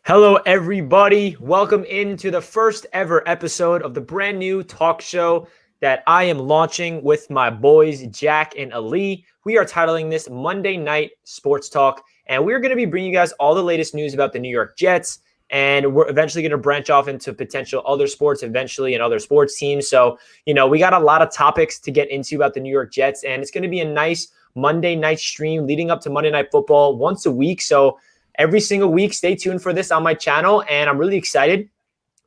Hello, everybody. Welcome into the first ever episode of the brand new talk show that I am launching with my boys, Jack and Ali. We are titling this Monday Night Sports Talk, and we're going to be bringing you guys all the latest news about the New York Jets. And we're eventually going to branch off into potential other sports eventually and other sports teams. So, we got a lot of topics to get into about the New York Jets, and it's going to be a nice Monday night stream leading up to Monday Night Football once a week. So, every single week, stay tuned for this on my channel, and I'm really excited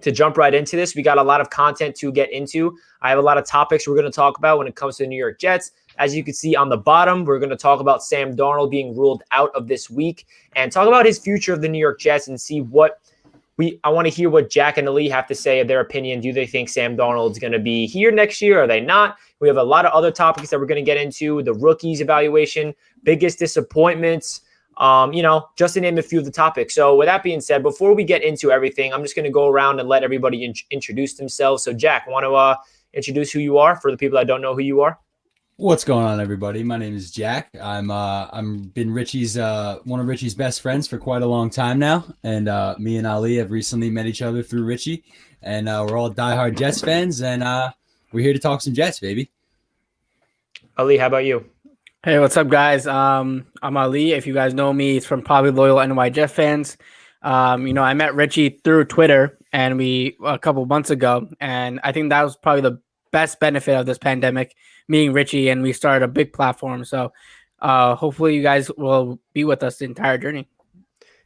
to jump right into this. We got a lot of content to get into. I have a lot of topics we're going to talk about when it comes to the New York Jets. As you can see on the bottom, we're going to talk about Sam Darnold being ruled out of this week and talk about his future of the New York Jets and see I want to hear what Jack and Ali have to say of their opinion. Do they think Sam Darnold's going to be here next year? Are they not? We have a lot of other topics that we're going to get into. The rookies evaluation, biggest disappointments, just to name a few of the topics. So with that being said, before we get into everything, I'm just going to go around and let everybody introduce themselves. So Jack, want to introduce who you are for the people that don't know who you are? What's going on, everybody? My name is Jack. I'm been Richie's one of Richie's best friends for quite a long time now, and me and Ali have recently met each other through Richie, and we're all diehard Jets fans, and we're here to talk some Jets, baby. Ali, how about you? Hey, what's up, guys? I'm Ali. If you guys know me, it's from probably loyal NY Jet fans. I met Richie through Twitter and a couple months ago, and I think that was probably the best benefit of this pandemic, meeting Richie, and we started a big platform. So hopefully you guys will be with us the entire journey.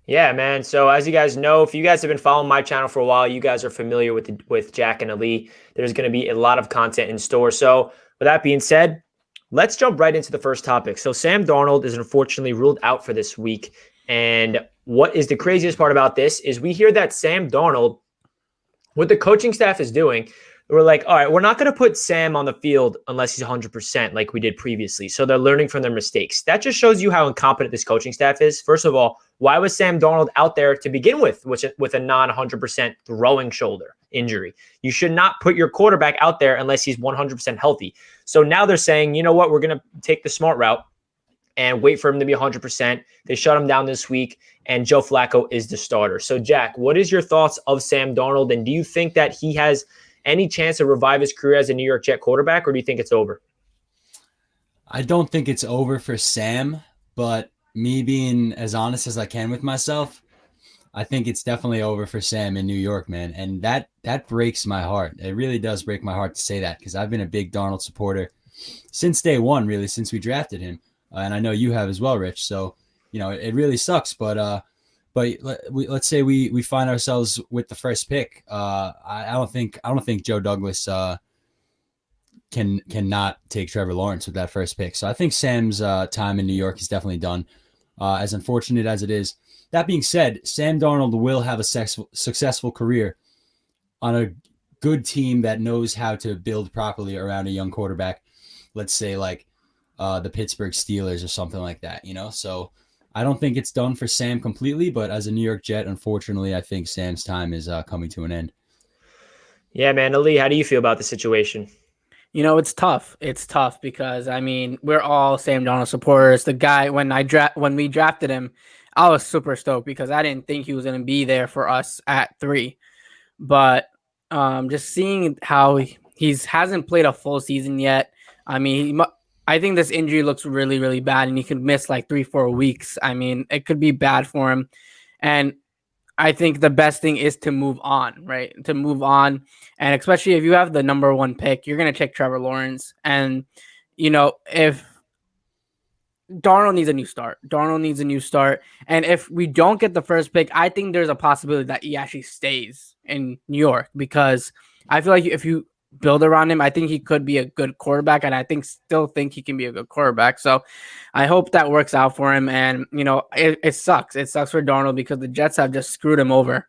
Yeah, man. So as you guys know, if you guys have been following my channel for a while, you guys are familiar with Jack and Ali. There's going to be a lot of content in store. So with that being said, let's jump right into the first topic. So Sam Darnold is unfortunately ruled out for this week. And what is the craziest part about this is we hear that Sam Darnold, what the coaching staff is doing, we're like, all right, we're not going to put Sam on the field unless he's 100% like we did previously. So they're learning from their mistakes. That just shows you how incompetent this coaching staff is. First of all, why was Sam Darnold out there to begin with a non-100% throwing shoulder injury? You should not put your quarterback out there unless he's 100% healthy. So now they're saying, you know what, we're going to take the smart route and wait for him to be 100%. They shut him down this week, and Joe Flacco is the starter. So, Jack, what is your thoughts of Sam Darnold, and do you think that he has any chance to revive his career as a New York Jet quarterback, or do you think it's over? I don't think it's over for Sam, but me being as honest as I can with myself, I think it's definitely over for Sam in New York, man. And that breaks my heart. It really does break my heart to say that, because I've been a big Darnold supporter since day one, really, since we drafted him. And I know you have as well, Rich. So, it really sucks. But let's say we find ourselves with the first pick. I don't think Joe Douglas cannot take Trevor Lawrence with that first pick. So I think Sam's time in New York is definitely done. As unfortunate as it is. That being said, Sam Darnold will have a successful career on a good team that knows how to build properly around a young quarterback. Let's say like the Pittsburgh Steelers or something like that. So I don't think it's done for Sam completely, but as a New York Jet, unfortunately, I think Sam's time is coming to an end. Yeah, man. Ali, how do you feel about the situation? It's tough. It's tough because, we're all Sam Darnold supporters. The guy, when we drafted him, I was super stoked because I didn't think he was going to be there for us at 3. But just seeing how he hasn't played a full season yet. I think this injury looks really, really bad, and he could miss like 3-4 weeks. It could be bad for him. And I think the best thing is to move on, right? To move on. And especially if you have the number 1 pick, you're going to take Trevor Lawrence. And, if Darnold needs a new start. And if we don't get the first pick, I think there's a possibility that he actually stays in New York, because I feel like if you build around him, I think he could be a good quarterback, and I still think he can be a good quarterback. So I hope that works out for him. And, it sucks. It sucks for Darnold because the Jets have just screwed him over.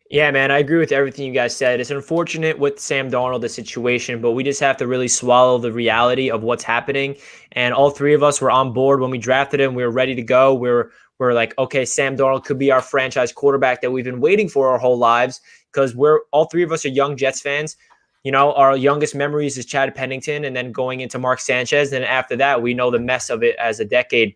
Yeah, man, I agree with everything you guys said. It's unfortunate with Sam Darnold, the situation, but we just have to really swallow the reality of what's happening. And all 3 of us were on board when we drafted him. We were ready to go. We're like, okay, Sam Darnold could be our franchise quarterback that we've been waiting for our whole lives, because all 3 of us are young Jets fans. Our youngest memories is Chad Pennington and then going into Mark Sanchez. And after that, we know the mess of it as a decade.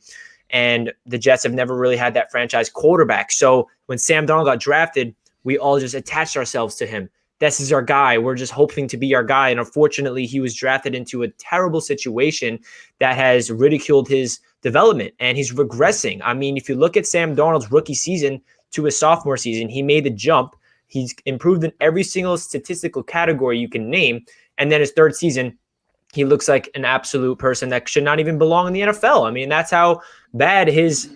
And the Jets have never really had that franchise quarterback. So when Sam Darnold got drafted, we all just attached ourselves to him. This is our guy. We're just hoping to be our guy. And unfortunately, he was drafted into a terrible situation that has ridiculed his development, and he's regressing. I mean, if you look at Sam Darnold's rookie season to his sophomore season, he made the jump. He's improved in every single statistical category you can name. And then his third season, he looks like an absolute person that should not even belong in the NFL. I mean, that's how bad his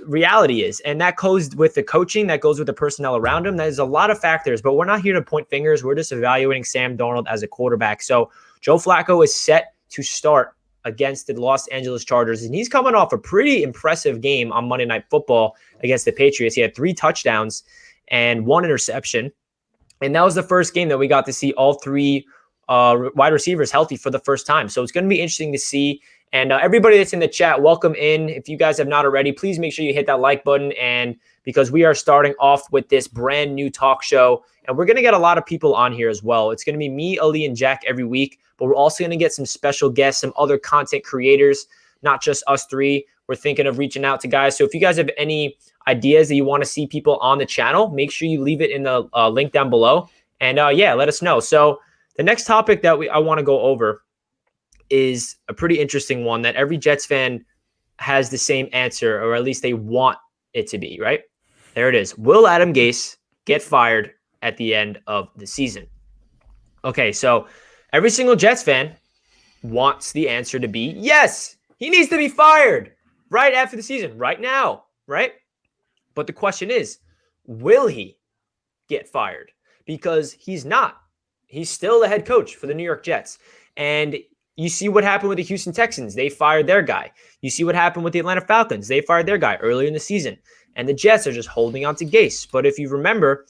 reality is. And that goes with the coaching, that goes with the personnel around him. There's a lot of factors, but we're not here to point fingers. We're just evaluating Sam Darnold as a quarterback. So Joe Flacco is set to start against the Los Angeles Chargers, and he's coming off a pretty impressive game on Monday Night Football against the Patriots. He had 3 touchdowns and 1 interception, and that was the first game that we got to see all 3 wide receivers healthy for the first time. So it's going to be interesting to see. And everybody that's in the chat, welcome in. If you guys have not already, please make sure you hit that like button. And because we are starting off with this brand new talk show, and we're going to get a lot of people on here as well. It's going to be me, Ali, and Jack every week, but we're also going to get some special guests, some other content creators, not just us 3. We're thinking of reaching out to guys. So if you guys have any ideas that you want to see people on the channel, make sure you leave it in the link down below. And yeah, let us know. So the next topic that I want to go over is a pretty interesting one that every Jets fan has the same answer, or at least they want it to be, right? There it is. Will Adam Gase get fired at the end of the season? Okay, so every single Jets fan wants the answer to be yes. He needs to be fired right after the season, right now, right? But the question is, will he get fired? Because he's not. He's still the head coach for the New York Jets. And you see what happened with the Houston Texans. They fired their guy. You see what happened with the Atlanta Falcons. They fired their guy earlier in the season. And the Jets are just holding on to Gase. But if you remember,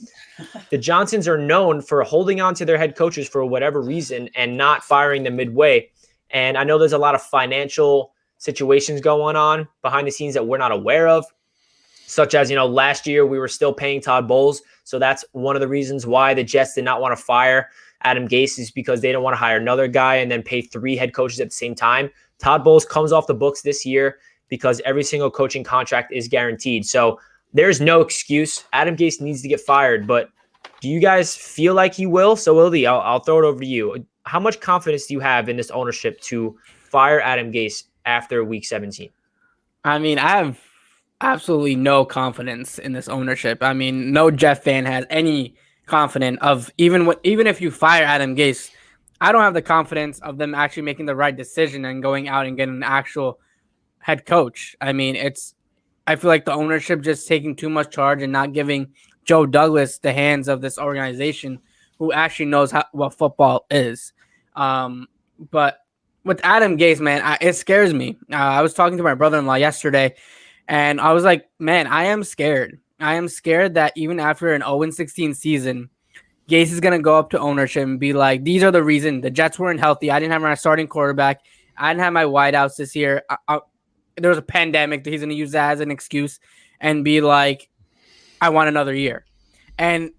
the Johnsons are known for holding on to their head coaches for whatever reason and not firing them midway. And I know there's a lot of financial situations going on behind the scenes that we're not aware of, such as, last year we were still paying Todd Bowles. So that's one of the reasons why the Jets did not want to fire Adam Gase, is because they don't want to hire another guy and then pay 3 head coaches at the same time. Todd Bowles comes off the books this year because every single coaching contract is guaranteed. So there's no excuse. Adam Gase needs to get fired, but do you guys feel like he will? So Ildi, I'll throw it over to you. How much confidence do you have in this ownership to fire Adam Gase after week 17? I mean, I have absolutely no confidence in this ownership. I mean, no Jet fan has any confident of even if you fire Adam Gase, I don't have the confidence of them actually making the right decision and going out and getting an actual head coach. I mean, I feel like the ownership just taking too much charge and not giving Joe Douglas the hands of this organization, who actually knows what football is. But with Adam Gase, man, it scares me. I was talking to my brother-in-law yesterday, and I was like, man, I am scared. I am scared that even after an 0-16 season, Gase is going to go up to ownership and be like, these are the reason the Jets weren't healthy. I didn't have my starting quarterback. I didn't have my wideouts this year. There was a pandemic that he's going to use that as an excuse and be like, I want another year. And,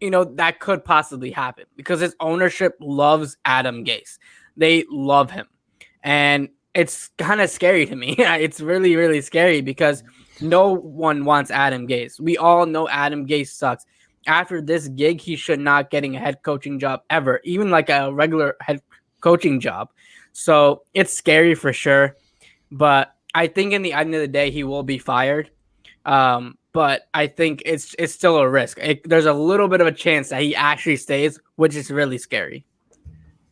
that could possibly happen because his ownership loves Adam Gase. They love him. And it's kind of scary to me. It's really, really scary because no one wants Adam Gase. We all know Adam Gase sucks. After this gig, he should not getting a head coaching job ever, even like a regular head coaching job. So it's scary for sure. But I think in the end of the day, he will be fired. But I think it's still a risk. There's a little bit of a chance that he actually stays, which is really scary.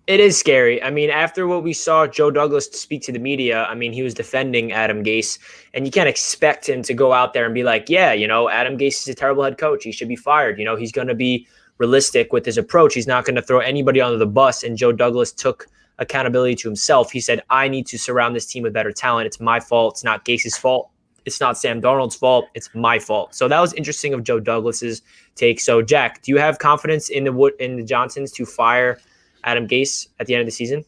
It is scary. I mean, after what we saw Joe Douglas speak to the media, I mean, he was defending Adam Gase, and you can't expect him to go out there and be like, yeah, Adam Gase is a terrible head coach. He should be fired. He's going to be realistic with his approach. He's not going to throw anybody under the bus. And Joe Douglas took accountability to himself. He said, I need to surround this team with better talent. It's my fault. It's not Gase's fault. It's not Sam Darnold's fault. It's my fault. So that was interesting of Joe Douglas's take. So Jack, do you have confidence in the Johnsons to fire Adam Gase at the end of the season?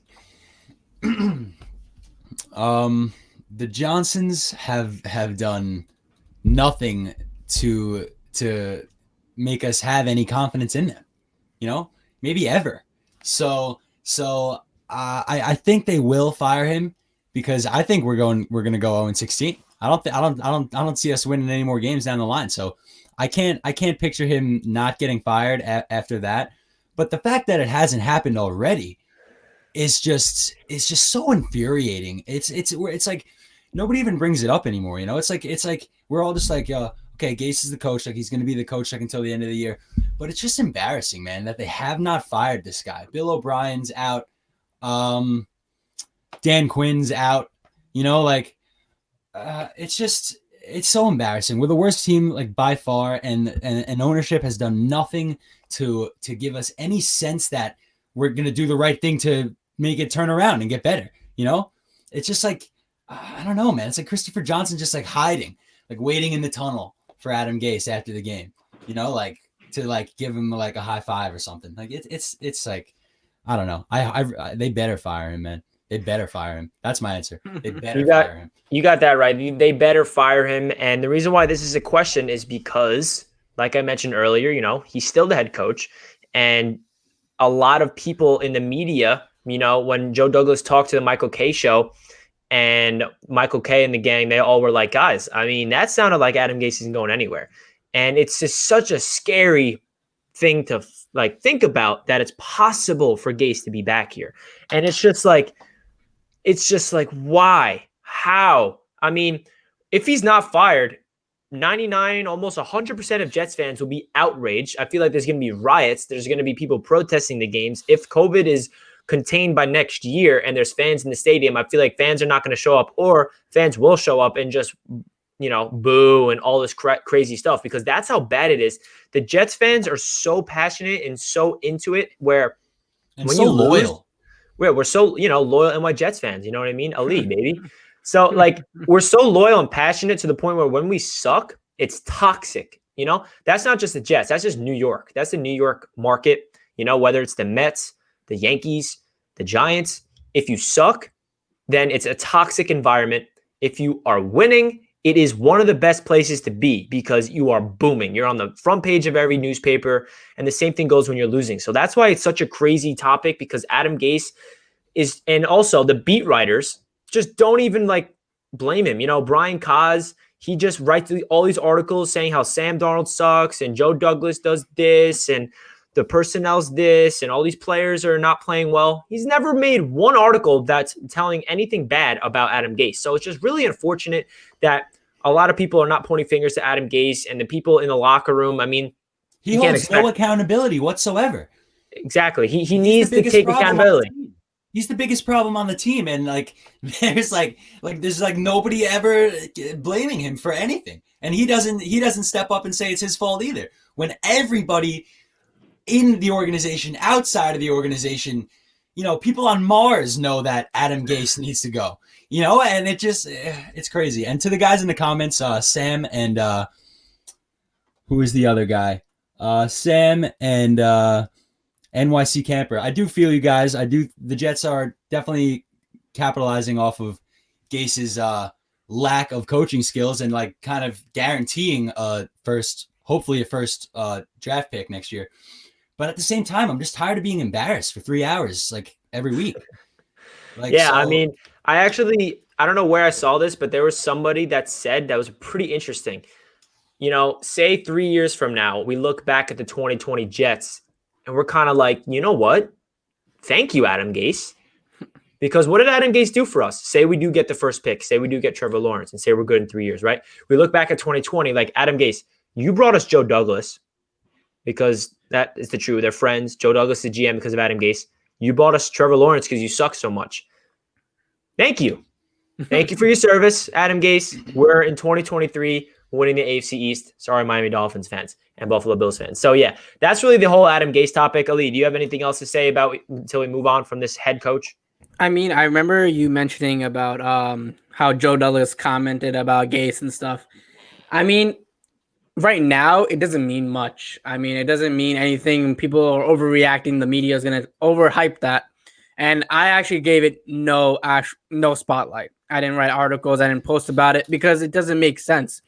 The Johnsons have done nothing to make us have any confidence in them, maybe ever. So I think they will fire him because I think we're going to go 0-16. I don't see us winning any more games down the line. So I can't picture him not getting fired after that. But the fact that it hasn't happened already is just so infuriating. It's like nobody even brings it up anymore. It's like we're all just like, okay, Gase is the coach. Like he's going to be the coach like until the end of the year. But it's just embarrassing, man, that they have not fired this guy. Bill O'Brien's out. Dan Quinn's out. It's so embarrassing. We're the worst team like by far, and ownership has done nothing to give us any sense that we're gonna do the right thing to make it turn around and get better. It's just like I don't know, man. It's like Christopher Johnson just like hiding, like waiting in the tunnel for Adam Gase after the game. Like to like give him like a high five or something. Like it's like I don't know. They better fire him, man. They better fire him. That's my answer. They better fire him. You got that right. They better fire him. And the reason why this is a question is because, like I mentioned earlier, he's still the head coach. And a lot of people in the media, when Joe Douglas talked to the Michael Kay show and Michael Kay and the gang, they all were like, guys, I mean, that sounded like Adam Gase isn't going anywhere. And it's just such a scary thing to like think about that it's possible for Gase to be back here. And it's just like, why? How? I mean, if he's not fired, 99, almost 100% of Jets fans will be outraged. I feel like there's going to be riots. There's going to be people protesting the games. If COVID is contained by next year and there's fans in the stadium, I feel like fans are not going to show up, or fans will show up and just, boo and all this crazy stuff, because that's how bad it is. The Jets fans are so passionate and so into it when so loyal. We're so, loyal NY Jets fans. You know what I mean? Ali, baby. So, like, we're so loyal and passionate to the point where when we suck, it's toxic. That's not just the Jets. That's just New York. That's the New York market, whether it's the Mets, the Yankees, the Giants. If you suck, then it's a toxic environment. If you are winning, it is one of the best places to be because you are booming. You're on the front page of every newspaper, and the same thing goes when you're losing. So that's why it's such a crazy topic, because Adam Gase is, and also the beat writers just don't even like blame him. Brian Kaz, he just writes all these articles saying how Sam Darnold sucks and Joe Douglas does this and the personnel's this and all these players are not playing well. He's never made one article that's telling anything bad about Adam Gase. So it's just really unfortunate that a lot of people are not pointing fingers to Adam Gase and the people in the locker room. I mean, he holds no accountability whatsoever. Exactly. He needs to take accountability. He's the biggest problem on the team. And there's nobody ever blaming him for anything. And he doesn't step up and say it's his fault either. When everybody in the organization, outside of the organization, people on Mars know that Adam Gase needs to go. And it's crazy. And to the guys in the comments, Sam and who is the other guy? Sam and NYC Camper. I do feel you guys. The Jets are definitely capitalizing off of Gase's lack of coaching skills and like kind of guaranteeing hopefully a first draft pick next year. But at the same time, I'm just tired of being embarrassed for 3 hours like every week. I mean, I don't know where I saw this, but there was somebody that said that was pretty interesting. Say 3 years from now, we look back at the 2020 Jets and we're kind of like, you know what? Thank you, Adam Gase. Because what did Adam Gase do for us? Say we do get the first pick. Say we do get Trevor Lawrence and say we're good in 3 years, right? We look back at 2020, like Adam Gase, you brought us Joe Douglas because that is the truth. They're friends. Joe Douglas is the GM because of Adam Gase. You bought us Trevor Lawrence because you suck so much. Thank you. Thank you for your service, Adam Gase. We're in 2023 winning the AFC East. Sorry, Miami Dolphins fans and Buffalo Bills fans. So, yeah, that's really the whole Adam Gase topic. Ali, do you have anything else to say about until we move on from this head coach? I mean, I remember you mentioning about how Joe Douglas commented about Gase and stuff. I mean, right now, it doesn't mean much. I mean, it doesn't mean anything. People are overreacting. The media is going to overhype that. And I actually gave it no spotlight. I didn't write articles. I didn't post about it because it doesn't make sense.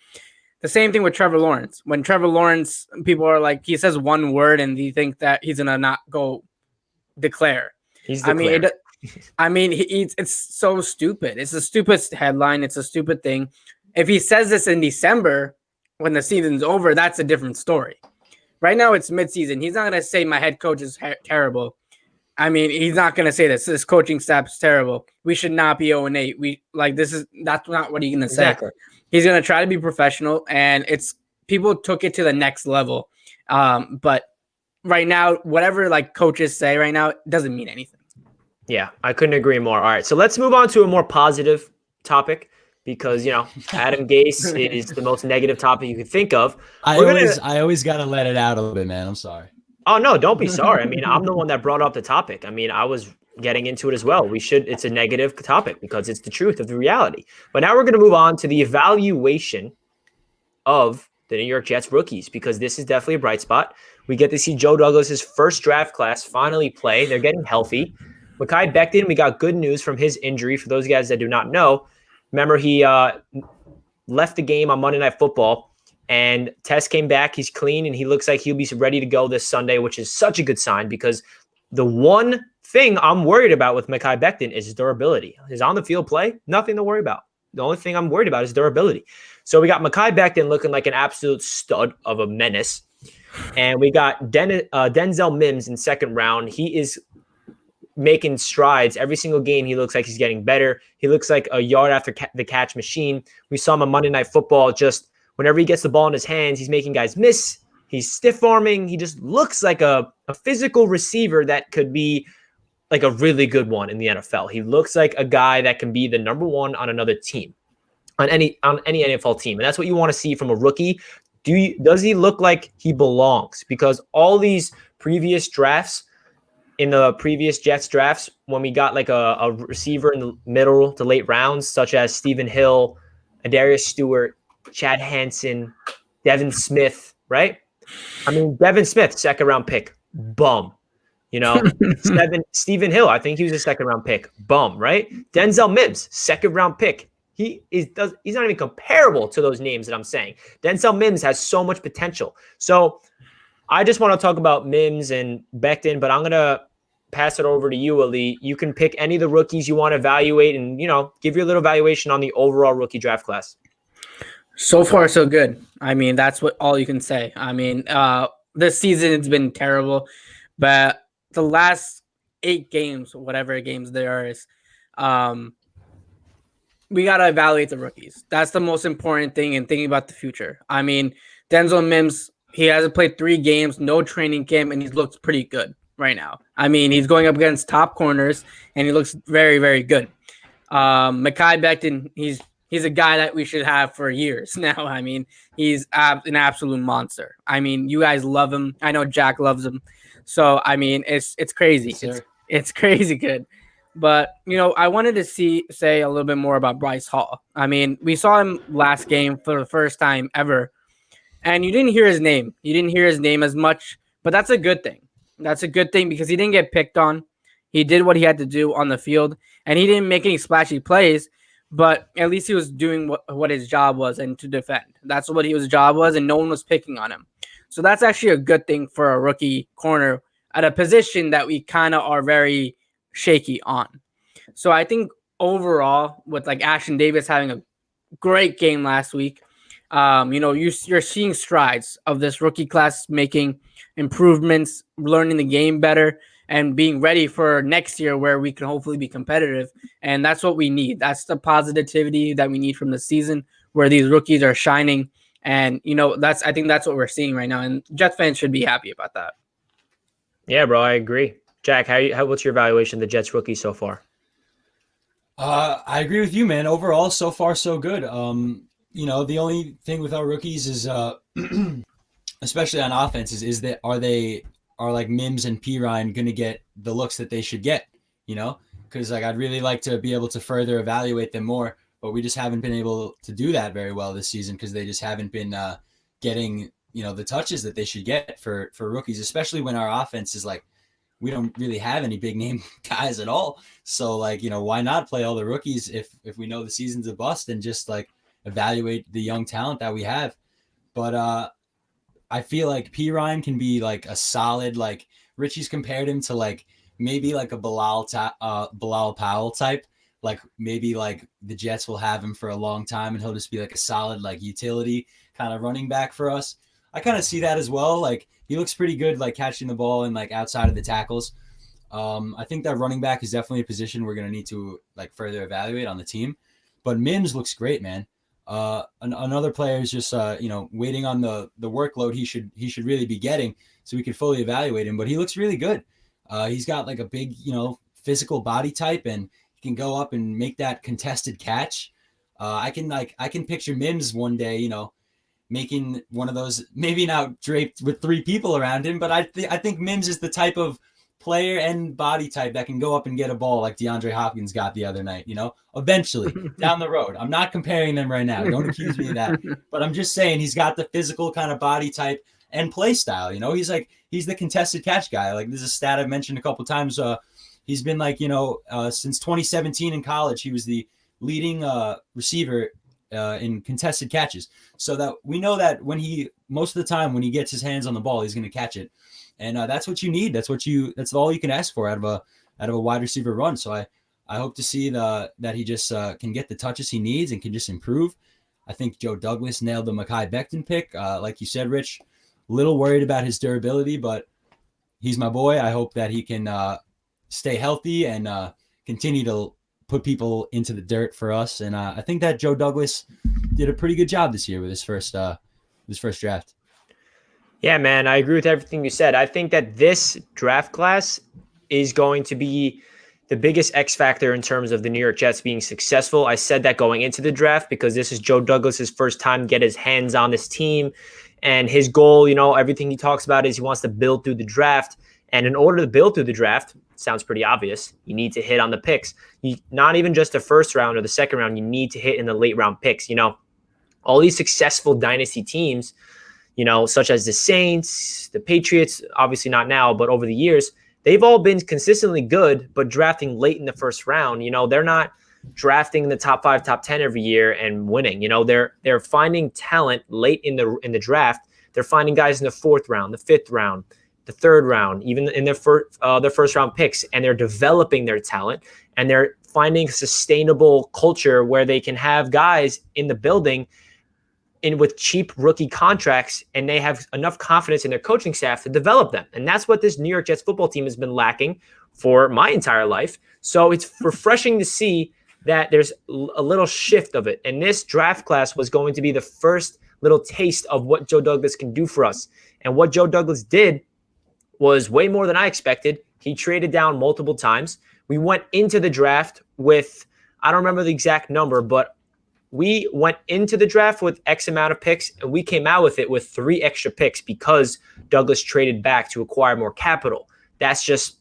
The same thing with Trevor Lawrence. When Trevor Lawrence, people are like, he says one word and you think that he's going to not go declare. He's declared. I mean, it's so stupid. It's a stupid headline. It's a stupid thing. If he says this in December when the season's over, that's a different story. Right now, it's midseason. He's not going to say my head coach is terrible. I mean, he's not going to say this. This coaching staff is terrible. We should not be 0-8. That's not what he's going to say. Exactly. He's going to try to be professional, and people took it to the next level. But right now, whatever like coaches say right now, it doesn't mean anything. Yeah, I couldn't agree more. All right, so let's move on to a more positive topic because, Adam Gase is the most negative topic you could think of. I always got to let it out a little bit, man. I'm sorry. Oh, no, don't be sorry. I mean, I'm the one that brought up the topic. I mean, I was getting into it as well. It's a negative topic because it's the truth of the reality. But now we're going to move on to the evaluation of the New York Jets rookies because this is definitely a bright spot. We get to see Joe Douglas's first draft class finally play. They're getting healthy. Mekhi Becton, we got good news from his injury. For those guys that do not know, remember he left the game on Monday Night Football, and Test came back. He's clean, and he looks like he'll be ready to go this Sunday, which is such a good sign because the one thing I'm worried about with Mekhi Becton is his durability. His on-the-field play, nothing to worry about. The only thing I'm worried about is durability. So we got Mekhi Becton looking like an absolute stud of a menace, and we got Denzel Mims in second round. He is making strides every single game. He looks like he's getting better. He looks like a yard after the catch machine. We saw him on Monday Night Football. Just whenever he gets the ball in his hands, he's making guys miss. He's stiff arming. He just looks like a physical receiver that could be like a really good one in the NFL. He looks like a guy that can be the number one on another team, on any NFL team. And that's what you want to see from a rookie. Does he look like he belongs? Because all these previous drafts, in the previous Jets drafts, when we got like a receiver in the middle to late rounds, such as Stephen Hill, Adarius Stewart, Chad Hansen, Devin Smith, right? I mean, Devin Smith, second round pick, bum. Stephen Hill, I think he was a second round pick, bum, right? Denzel Mims, second round pick. He's not even comparable to those names that I'm saying. Denzel Mims has so much potential. So I just want to talk about Mims and Becton, but I'm going to pass it over to you, Ali. You can pick any of the rookies you want to evaluate and, give your little evaluation on the overall rookie draft class. So far, so good. I mean, that's all you can say. I mean, this season it's been terrible, but the last 8 games, whatever games there is, we got to evaluate the rookies. That's the most important thing in thinking about the future. I mean, Denzel Mims, he hasn't played 3 games, no training camp, and he's looked pretty good right now. I mean, he's going up against top corners, and he looks very, very good. Mekhi Becton, he's a guy that we should have for years now. I mean, he's an absolute monster. I mean, you guys love him. I know Jack loves him. So, I mean, it's crazy. Yes, it's crazy good. But, I wanted to say a little bit more about Bryce Hall. I mean, we saw him last game for the first time ever, and you didn't hear his name. You didn't hear his name as much, but that's a good thing. That's a good thing because he didn't get picked on. He did what he had to do on the field, and he didn't make any splashy plays, but at least he was doing what his job was and to defend. That's what his job was, and no one was picking on him. So that's actually a good thing for a rookie corner at a position that we kind of are very shaky on. So I think overall, with like Ashen Davis having a great game last week, you're seeing strides of this rookie class making improvements, learning the game better, and being ready for next year where we can hopefully be competitive. And that's what we need. That's the positivity that we need from the season where these rookies are shining. And, I think that's what we're seeing right now. And Jets fans should be happy about that. Yeah, bro, I agree. Jack, what's your evaluation of the Jets rookies so far? I agree with you, man. Overall, so far, so good. The only thing with our rookies is, especially on offense, is that are like Mims and Pirine going to get the looks that they should get? Because I'd really like to be able to further evaluate them more, but we just haven't been able to do that very well this season because they just haven't been getting the touches that they should get for rookies, especially when our offense is like we don't really have any big name guys at all. So why not play all the rookies if we know the season's a bust and just evaluate the young talent that we have. But I feel like Pirine can be a solid, Richie's compared him to maybe like a Bilal Powell type. Like maybe like the Jets will have him for a long time and he'll just be like a solid like utility kind of running back for us. I kind of see that as well. Like he looks pretty good like catching the ball and like outside of the tackles. I think that running back is definitely a position we're going to need to like further evaluate on the team. But Mims looks great, man. Another player is just waiting on the workload he should really be getting so we can fully evaluate him. But he looks really good. He's got like a big physical body type and he can go up and make that contested catch. I can picture Mims one day, making one of those, maybe not draped with three people around him, but I think Mims is the type of player and body type that can go up and get a ball like DeAndre Hopkins got the other night, eventually down the road. I'm not comparing them right now. Don't accuse me of that. But I'm just saying he's got the physical kind of body type and play style. He's the contested catch guy. Like this is a stat I've mentioned a couple of times. He's been like, since 2017 in college, he was the leading receiver in contested catches. So that we know that most of the time when he gets his hands on the ball, he's going to catch it. And that's what you need. That's all you can ask for out of a wide receiver run. So I hope to see that he just can get the touches he needs and can just improve. I think Joe Douglas nailed the Mekhi Becton pick. Like you said, Rich, a little worried about his durability, but he's my boy. I hope that he can stay healthy and continue to put people into the dirt for us. And I think that Joe Douglas did a pretty good job this year with his first draft. Yeah, man, I agree with everything you said. I think that this draft class is going to be the biggest X factor in terms of the New York Jets being successful. I said that going into the draft because this is Joe Douglas's first time to get his hands on this team. And his goal, everything he talks about is he wants to build through the draft. And in order to build through the draft, sounds pretty obvious, you need to hit on the picks. Not even just the first round or the second round, you need to hit in the late round picks. All these successful dynasty teams, such as the Saints, the Patriots, obviously not now, but over the years, they've all been consistently good, but drafting late in the first round. They're not drafting in the top 5, top 10 every year and winning. They're finding talent late in the draft. They're finding guys in the 4th round, the 5th round, the 3rd round, even in their first round picks, and they're developing their talent, and they're finding a sustainable culture where they can have guys in the building with cheap rookie contracts, and they have enough confidence in their coaching staff to develop them. And that's what this New York Jets football team has been lacking for my entire life. So it's refreshing to see that there's a little shift of it. And this draft class was going to be the first little taste of what Joe Douglas can do for us. And what Joe Douglas did was way more than I expected. He traded down multiple times. We went into the draft with, I don't remember the exact number, but we went into the draft with X amount of picks, and we came out with it with 3 extra picks because Douglas traded back to acquire more capital. That's just,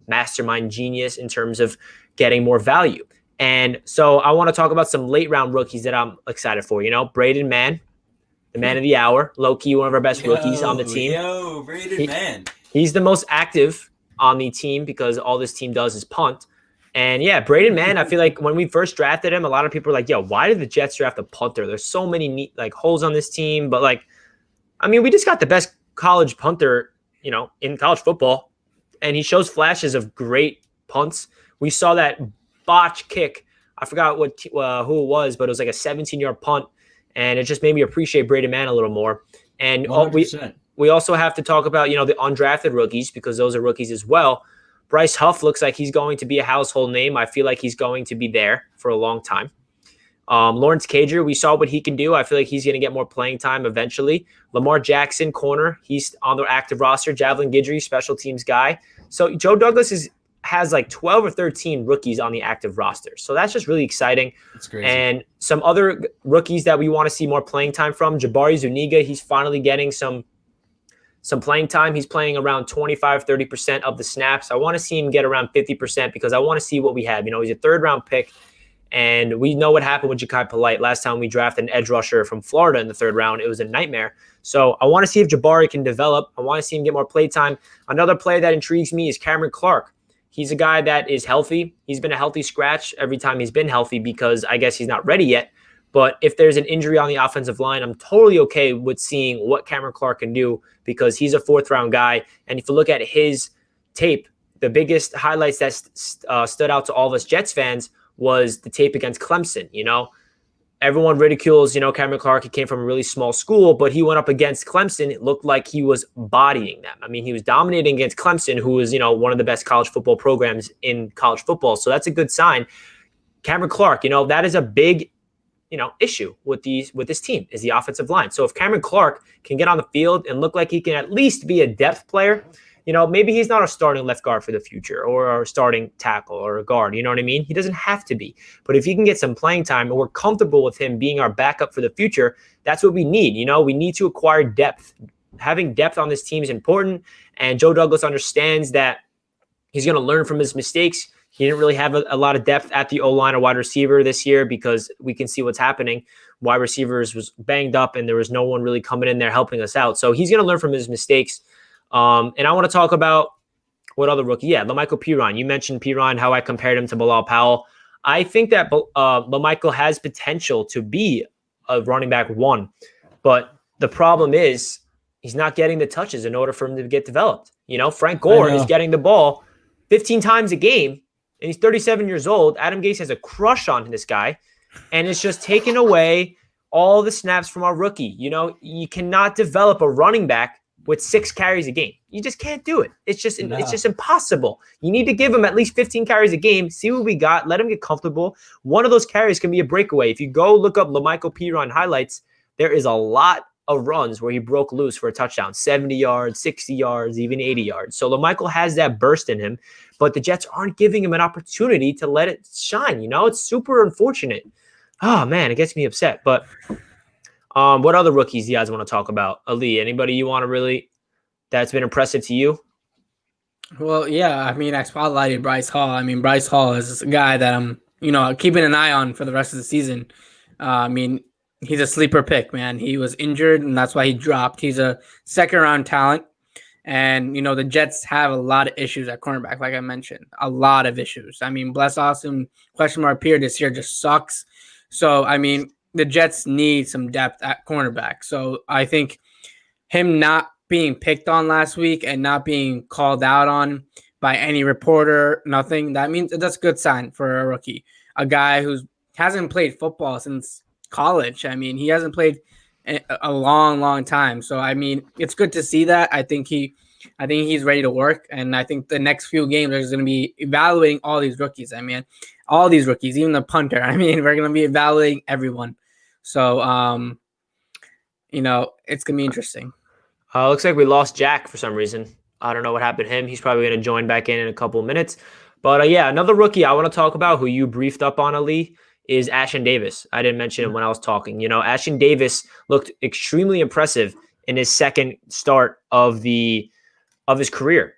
mastermind genius in terms of getting more value. And so I want to talk about some late round rookies that I'm excited for. Braden Mann, the man of the hour, low-key one of our best rookies on the team. Braden Mann. He's the most active on the team because all this team does is punt. And yeah, Braden Mann, I feel like when we first drafted him, a lot of people were like, why did the Jets draft a punter? There's so many neat holes on this team. But we just got the best college punter, in college football. And he shows flashes of great punts. We saw that botch kick. I forgot who it was, but it was like a 17-yard punt. And it just made me appreciate Braden Mann a little more. And we also have to talk about, the undrafted rookies because those are rookies as well. Bryce Huff looks like he's going to be a household name. I feel like he's going to be there for a long time. Lawrence Cager, we saw what he can do. I feel like he's going to get more playing time eventually. Lamar Jackson, corner, he's on the active roster. Javelin Guidry, special teams guy. So Joe Douglas has 12 or 13 rookies on the active roster. So that's just really exciting. That's crazy. And some other rookies that we want to see more playing time from. Jabari Zuniga, he's finally getting some playing time. He's playing around 25-30% of the snaps. I want to see him get around 50% because I want to see what we have. He's a 3rd-round pick, and we know what happened with Ja'Kai Polite. Last time we drafted an edge rusher from Florida in the 3rd round, it was a nightmare. So I want to see if Jabari can develop. I want to see him get more play time. Another player that intrigues me is Cameron Clark. He's a guy that is healthy. He's been a healthy scratch every time he's been healthy because I guess he's not ready yet. But if there's an injury on the offensive line, I'm totally okay with seeing what Cameron Clark can do because he's a 4th-round guy. And if you look at his tape, the biggest highlights that stood out to all of us Jets fans was the tape against Clemson. Everyone ridicules, Cameron Clark. He came from a really small school, but he went up against Clemson. It looked like he was bodying them. I mean, he was dominating against Clemson, who is, one of the best college football programs in college football. So that's a good sign. Cameron Clark, that is a big, issue with this team is the offensive line. So if Cameron Clark can get on the field and look like he can at least be a depth player, maybe he's not a starting left guard for the future or a starting tackle or a guard. You know what I mean? He doesn't have to be. But if he can get some playing time and we're comfortable with him being our backup for the future, that's what we need. We need to acquire depth. Having depth on this team is important. And Joe Douglas understands that he's going to learn from his mistakes. He didn't really have a lot of depth at the O-line or wide receiver this year because we can see what's happening. Wide receivers was banged up and there was no one really coming in there helping us out. So he's going to learn from his mistakes. And I want to talk about what other rookie. Yeah, LaMichael Piron. You mentioned Piron, how I compared him to Bilal Powell. I think that LaMichael has potential to be a running back one. But the problem is he's not getting the touches in order for him to get developed. Frank Gore is getting the ball 15 times a game. And he's 37 years old. Adam Gase has a crush on this guy. And it's just taken away all the snaps from our rookie. You cannot develop a running back with 6 carries a game. You just can't do it. It's just impossible. You need to give him at least 15 carries a game. See what we got. Let him get comfortable. One of those carries can be a breakaway. If you go look up LaMichael Piron highlights, there is a lot of runs where he broke loose for a touchdown, 70 yards, 60 yards, even 80 yards. So LaMichael has that burst in him, but the Jets aren't giving him an opportunity to let it shine. It's super unfortunate. Oh man, it gets me upset. But what other rookies do you guys want to talk about? Ali, anybody you want to really that's been impressive to you? Well, yeah, I spotlighted Bryce Hall. Bryce Hall is a guy that I'm, keeping an eye on for the rest of the season. He's a sleeper pick, man. He was injured, and that's why he dropped. He's a second-round talent. And, the Jets have a lot of issues at cornerback, like I mentioned. A lot of issues. Bless Austin, question mark period this year just sucks. So, the Jets need some depth at cornerback. So, I think him not being picked on last week and not being called out on by any reporter, nothing, that's a good sign for a rookie. A guy who hasn't played football since college. He hasn't played a long time. So it's good to see that. I think he's ready to work, and I think the next few games there's going to be evaluating all these rookies. All these rookies, even the punter. We're going to be evaluating everyone. So it's going to be interesting. Looks like we lost Jack for some reason. I don't know what happened to him. He's probably going to join back in a couple of minutes. But another rookie I want to talk about who you briefed up on, Ali, is Ashen Davis. I didn't mention him when I was talking. Ashen Davis looked extremely impressive in his second start of his career.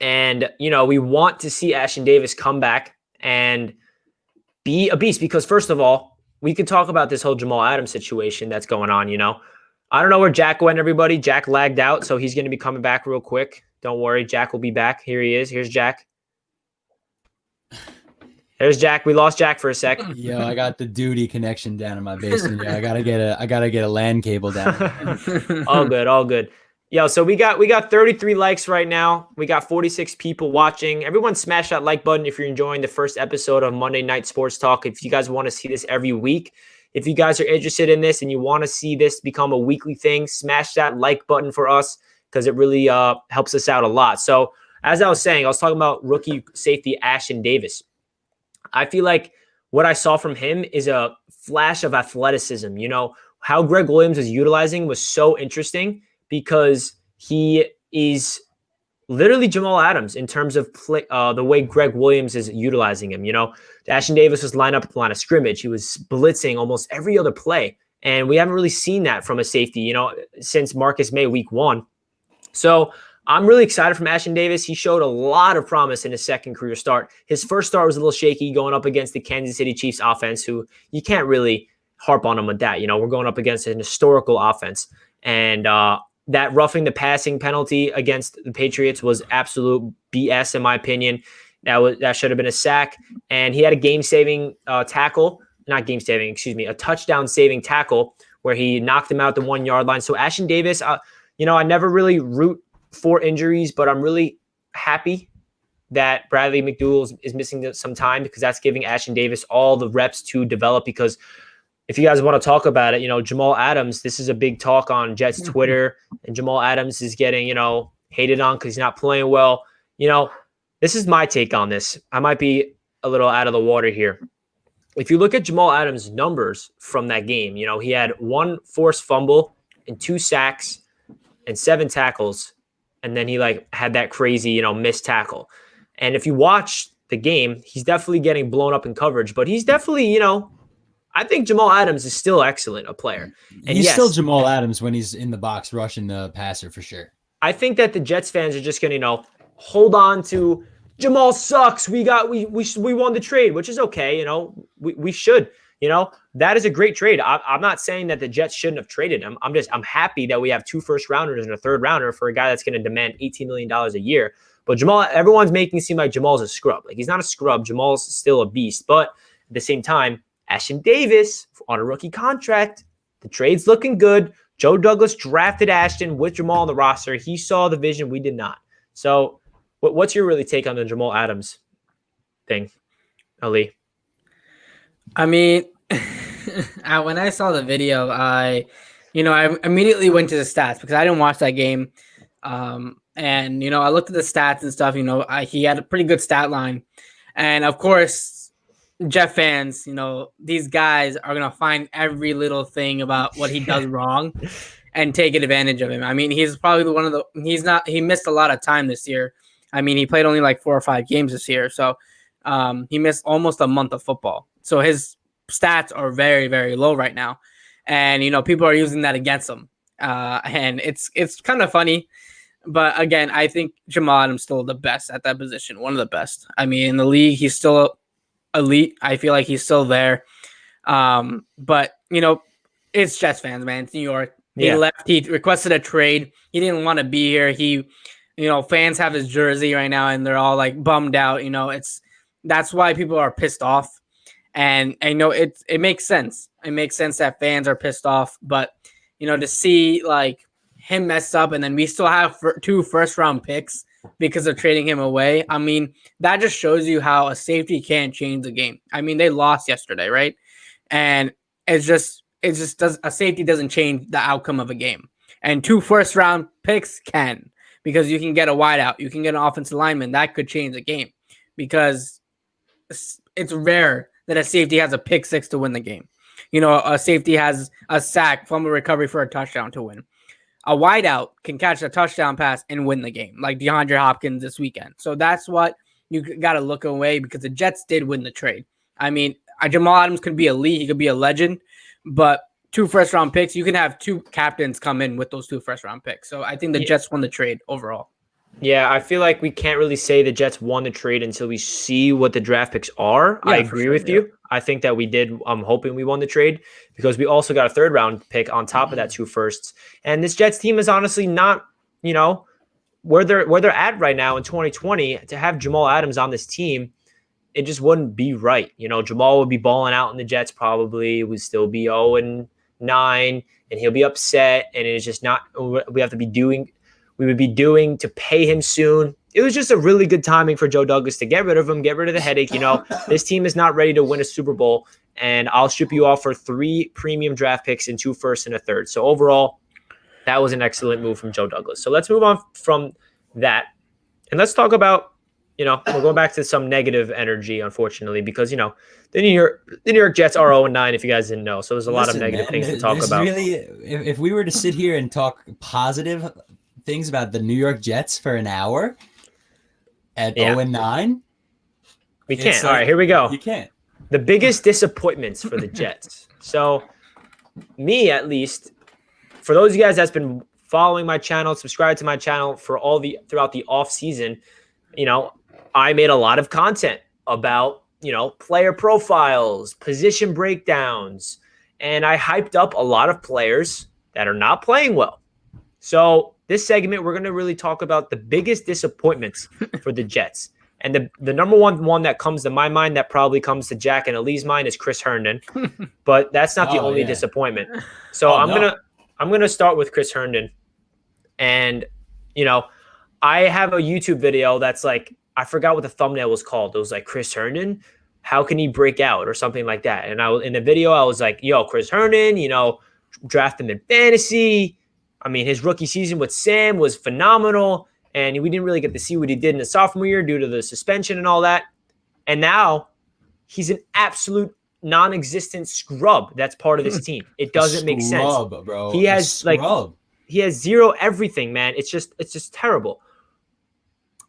And, we want to see Ashen Davis come back and be a beast because, first of all, we could talk about this whole Jamal Adams situation that's going on, I don't know where Jack went, everybody. Jack lagged out, so he's going to be coming back real quick. Don't worry. Jack will be back. Here he is. Here's Jack. There's Jack. We lost Jack for a sec. Yo, I got the duty connection down in my basement. Yeah, I gotta get a LAN cable down. All good. Yo, so we got 33 likes right now. We got 46 people watching. Everyone smash that like button if you're enjoying the first episode of Monday Night Sports Talk. If you guys want to see this every week, if you guys are interested in this and you want to see this become a weekly thing, smash that like button for us because it really helps us out a lot. So as I was saying, I was talking about rookie safety Ashen Davis. I feel like what I saw from him is a flash of athleticism. How Greg Williams is utilizing was so interesting because he is literally Jamal Adams in terms of play, the way Greg Williams is utilizing him. Ashen Davis was lined up at the line of scrimmage. He was blitzing almost every other play. And we haven't really seen that from a safety, since Marcus May week 1. So I'm really excited from Ashen Davis. He showed a lot of promise in his second career start. His first start was a little shaky going up against the Kansas City Chiefs offense, who you can't really harp on him with that. We're going up against an historical offense. And that roughing the passing penalty against the Patriots was absolute BS, in my opinion. That should have been a sack. And he had a a touchdown-saving tackle where he knocked him out the 1 yard line. So Ashen Davis, I never really root for injuries, but I'm really happy that Bradley McDougall is missing some time because that's giving Ashen Davis all the reps to develop. Because if you guys want to talk about it, Jamal Adams, this is a big talk on Jets Twitter, and Jamal Adams is getting, hated on because he's not playing well. This is my take on this. I might be a little out of the water here. If you look at Jamal Adams' numbers from that game, he had 1 forced fumble and 2 sacks and 7 tackles. And then he had that crazy, missed tackle. And if you watch the game, he's definitely getting blown up in coverage, but he's definitely, I think Jamal Adams is still excellent, a player. And he's still Jamal Adams when he's in the box rushing the passer for sure. I think that the Jets fans are just going to, hold on to Jamal sucks. We won the trade, which is okay. We should, that is a great trade. I'm not saying that the Jets shouldn't have traded him. I'm happy that we have 2 first-rounders and a third-rounder for a guy that's going to demand $18 million a year. But Jamal, everyone's making it seem like Jamal's a scrub. He's not a scrub. Jamal's still a beast. But at the same time, Ashen Davis on a rookie contract, the trade's looking good. Joe Douglas drafted Ashton with Jamal on the roster. He saw the vision. We did not. So what's your really take on the Jamal Adams thing, Ali? I mean, when I saw the video, I immediately went to the stats because I didn't watch that game. And, I looked at the stats and stuff, he had a pretty good stat line. And of course, Jet fans, these guys are going to find every little thing about what he does wrong and take advantage of him. I mean, he's probably he missed a lot of time this year. I mean, he played only 4 or 5 games this year. So he missed almost a month of football. So his stats are very, very low right now. And, people are using that against him. And it's kind of funny. But again, I think Jamal Adams is still the best at that position. One of the best. I mean, in the league, he's still elite. I feel like he's still there. But, it's Jets fans, man. It's New York. He left. He requested a trade. He didn't want to be here. Fans have his jersey right now, and they're all bummed out. That's why people are pissed off. And I know it makes sense. It makes sense that fans are pissed off. But, to see him mess up and then we still have 2 first-round picks because of trading him away. I mean, that just shows you how a safety can't change the game. I mean, they lost yesterday, right? And a safety doesn't change the outcome of a game. And 2 first-round picks can, because you can get a wideout, you can get an offensive lineman that could change the game, because it's rare that a safety has a pick 6 to win the game. A safety has a sack, fumble recovery for a touchdown to win. A wideout can catch a touchdown pass and win the game, like DeAndre Hopkins this weekend. So that's what you got to look away, because the Jets did win the trade. I mean, Jamal Adams could be elite. He could be a legend, but 2 first-round picks, you can have 2 captains come in with those 2 first-round picks. So I think the Jets won the trade overall. Yeah, I feel like we can't really say the Jets won the trade until we see what the draft picks are. Yeah, I agree with you. I think that we did. I'm hoping we won the trade, because we also got a 3rd-round pick on top of that 2 firsts. And this Jets team is honestly not, where they're at right now in 2020. To have Jamal Adams on this team, it just wouldn't be right. Jamal would be balling out in the Jets probably. It would still be 0-9, and he'll be upset. And it's just not. We would be doing to pay him soon. It was just a really good timing for Joe Douglas to get rid of him, get rid of the headache. This team is not ready to win a Super Bowl, and I'll ship you off for 3 premium draft picks and 2 firsts and a 3rd. So overall, that was an excellent move from Joe Douglas. So let's move on from that, and let's talk about, we're going back to some negative energy, unfortunately, because, the New York Jets are 0-9, if you guys didn't know. So there's a lot of negative things to talk about. Really, if we were to sit here and talk positive things about the New York Jets for an hour at 0-9, we can't. All right, here we go. You can't. The biggest disappointments for the Jets. So, me at least, for those of you guys that's been following my channel, subscribe to my channel throughout the off season, I made a lot of content about player profiles, position breakdowns, and I hyped up a lot of players that are not playing well. So this segment, we're going to really talk about the biggest disappointments for the Jets. And the number one that comes to my mind, that probably comes to Jack and Ali's mind, is Chris Herndon. But that's not the only disappointment. So I'm gonna start with Chris Herndon. And I have a YouTube video that's I forgot what the thumbnail was called. It was like Chris Herndon, how can he break out or something like that? And in the video, I was like, yo, Chris Herndon, draft him in fantasy. I mean, his rookie season with Sam was phenomenal, and we didn't really get to see what he did in the sophomore year due to the suspension and all that. And now he's an absolute non-existent scrub that's part of this team. It doesn't make sense. Bro. He has he has zero everything, man. It's just terrible.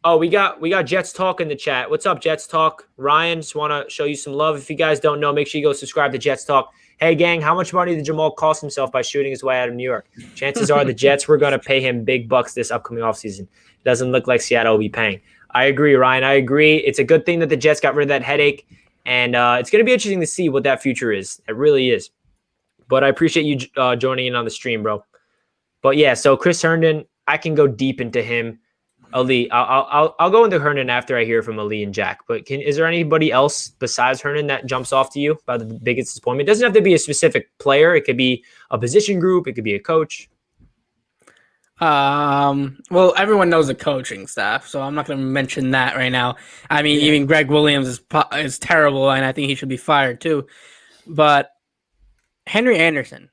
Oh, we got Jets Talk in the chat. What's up, Jets Talk? Ryan, just want to show you some love. If you guys don't know, make sure you go subscribe to Jets Talk. Hey, gang, how much money did Jamal cost himself by shooting his way out of New York? Chances are the Jets were going to pay him big bucks this upcoming offseason. It doesn't look like Seattle will be paying. I agree, Ryan. I agree. It's a good thing that the Jets got rid of that headache, and it's going to be interesting to see what that future is. It really is. But I appreciate you joining in on the stream, bro. But, yeah, so Chris Herndon, I can go deep into him. Ali, I'll go into Herndon after I hear from Ali and Jack. But is there anybody else besides Herndon that jumps off to you about the biggest disappointment? It doesn't have to be a specific player. It could be a position group. It could be a coach. Well, everyone knows the coaching staff, so I'm not going to mention that right now. I mean, even Greg Williams is terrible, and I think he should be fired too. But Henry Anderson,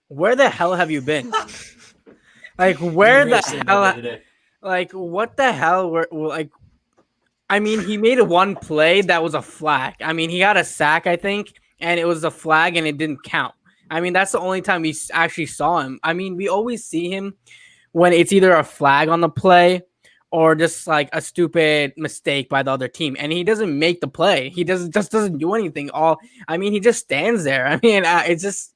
where the hell have you been? Like, where the hell? Like, what the hell? I mean, he made one play that was a flag. I mean, he got a sack, I think, and it was a flag, and it didn't count. I mean, that's the only time we actually saw him. I mean, we always see him when it's either a flag on the play or just like a stupid mistake by the other team, and he doesn't make the play. He doesn't do anything. He just stands there. I mean, it's just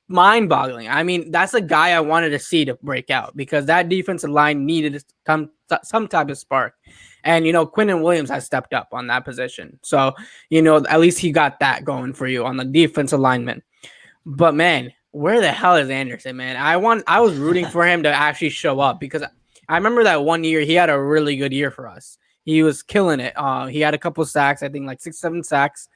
mind-boggling. I mean, that's a guy I wanted to see to break out because that defensive line needed some type of spark. And, Quentin Williams has stepped up on that position. So, at least he got that going for you on the defensive lineman. But, man, where the hell is Anderson, man? I was rooting for him to actually show up because I remember that one year he had a really good year for us. He was killing it. He had a couple sacks, I think like 6-7 sacks.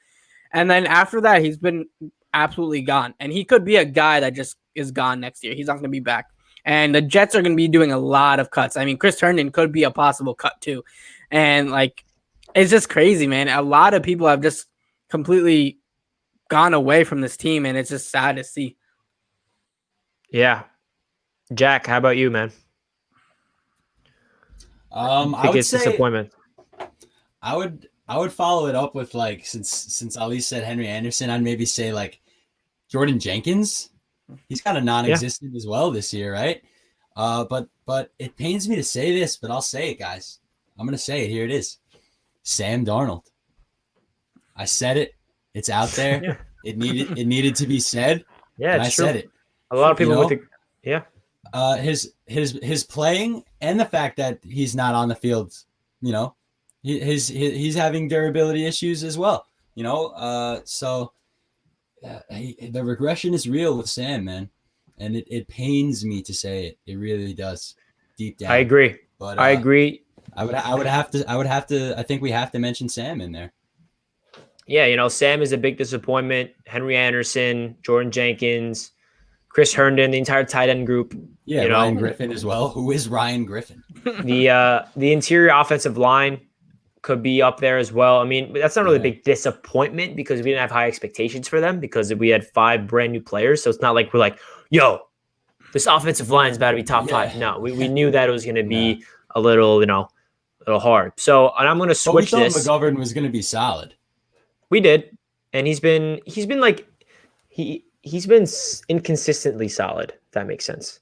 And then after that, he's been absolutely gone, and he could be a guy that just is gone next year. He's not going to be back, and the Jets are going to be doing a lot of cuts. I mean, Chris Herndon could be a possible cut too, and it's just crazy, man. A lot of people have just completely gone away from this team, and it's just sad to see. Yeah, Jack, how about you, man? Biggest disappointment. I would follow it up with since Ali said Henry Anderson, I'd maybe say Jordan Jenkins. He's kind of non-existent as well this year, right? But it pains me to say this, but I'll say it, guys. I'm gonna say it. Here it is. Sam Darnold. I said it. It's out there. Yeah. It needed to be said. Yeah, and I said it. A lot of people his playing and the fact that he's not on the field, he's having durability issues as well, so the regression is real with Sam, man, and it pains me to say it. It really does, deep down. I agree. But I agree. I think we have to mention Sam in there. Yeah, Sam is a big disappointment. Henry Anderson, Jordan Jenkins, Chris Herndon, the entire tight end group. Yeah, Ryan Griffin as well. Who is Ryan Griffin? The interior offensive line could be up there as well. I mean, that's not really a big disappointment because we didn't have high expectations for them because we had 5 brand new players. So it's not like we're like, yo, this offensive line is about to be top 5. No, we knew that it was going to be a little hard. So, and I'm going to switch but we this. thought McGovern was going to be solid. We did, and he's been inconsistently solid. If that makes sense.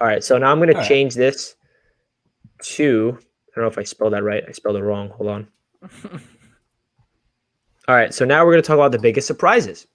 All right, so now I'm going to change this to. I don't know if I spelled that right. I spelled it wrong. Hold on. All right, so now we're going to talk about the biggest surprises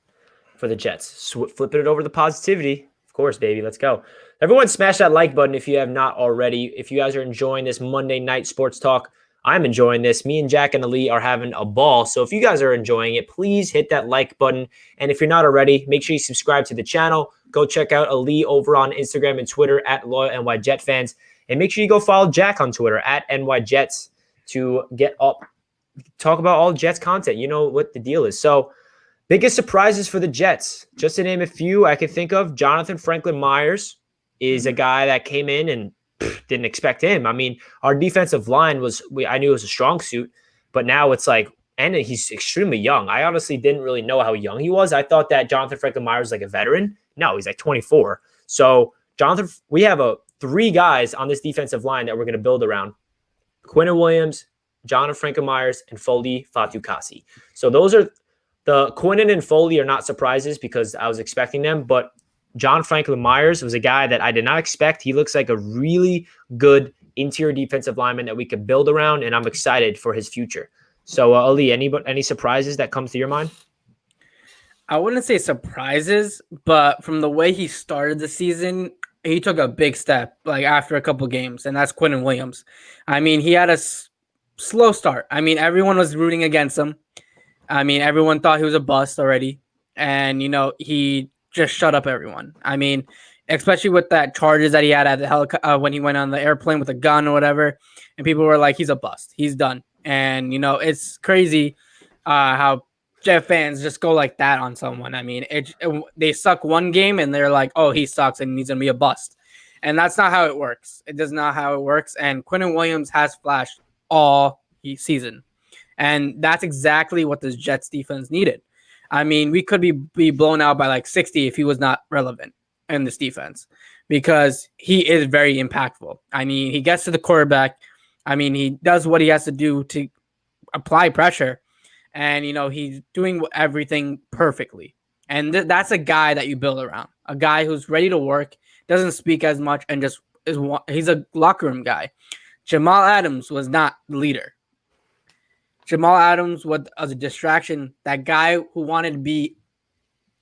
for the Jets. Flipping it over to positivity. Of course, baby. Let's go. Everyone smash that like button if you have not already. If you guys are enjoying this Monday night sports talk, I'm enjoying this. Me and Jack and Ali are having a ball. So if you guys are enjoying it, please hit that like button. And if you're not already, make sure you subscribe to the channel. Go check out Ali over on Instagram and Twitter at LoyalNYJetFans. And make sure you go follow Jack on Twitter at NYJets to talk about all Jets content. You know what the deal is. So biggest surprises for the Jets. Just to name a few I can think of, Jonathan Franklin Myers is a guy that came in and didn't expect him. I mean, our defensive line I knew it was a strong suit, but now it's like, and he's extremely young. I honestly didn't really know how young he was. I thought that Jonathan Franklin Myers was like a veteran. No, he's like 24. So we have 3 guys on this defensive line that we're going to build around: Quentin Williams, Jonathan Franklin Myers, and Foley Fatukasi. So those are the Quentin and Foley are not surprises because I was expecting them, but John Franklin Myers was a guy that I did not expect. He looks like a really good interior defensive lineman that we could build around, and I'm excited for his future. So, Ali, any surprises that comes to your mind? I wouldn't say surprises, but from the way he started the season, he took a big step like after a couple games, and that's Quentin Williams. I mean, he had a slow start. I mean, everyone was rooting against him. I mean, everyone thought he was a bust already, and he just shut up everyone. I mean, especially with that charges that he had at the when he went on the airplane with a gun or whatever, and people were like, he's a bust, he's done. And it's crazy how Jet fans just go like that on someone. I mean, they suck one game and they're like, oh, he sucks and he's gonna be a bust, and that's not how it works. It does not how it works. And Quentin Williams has flashed all season, and that's exactly what this Jets defense needed. I mean, we could be blown out by like 60 if he was not relevant in this defense, because he is very impactful. I mean, he gets to the quarterback. I mean, he does what he has to do to apply pressure, and he's doing everything perfectly. And that's a guy that you build around, a guy who's ready to work, doesn't speak as much, and he's a locker room guy. Jamal Adams was not the leader. Jamal Adams was a distraction, that guy who wanted to be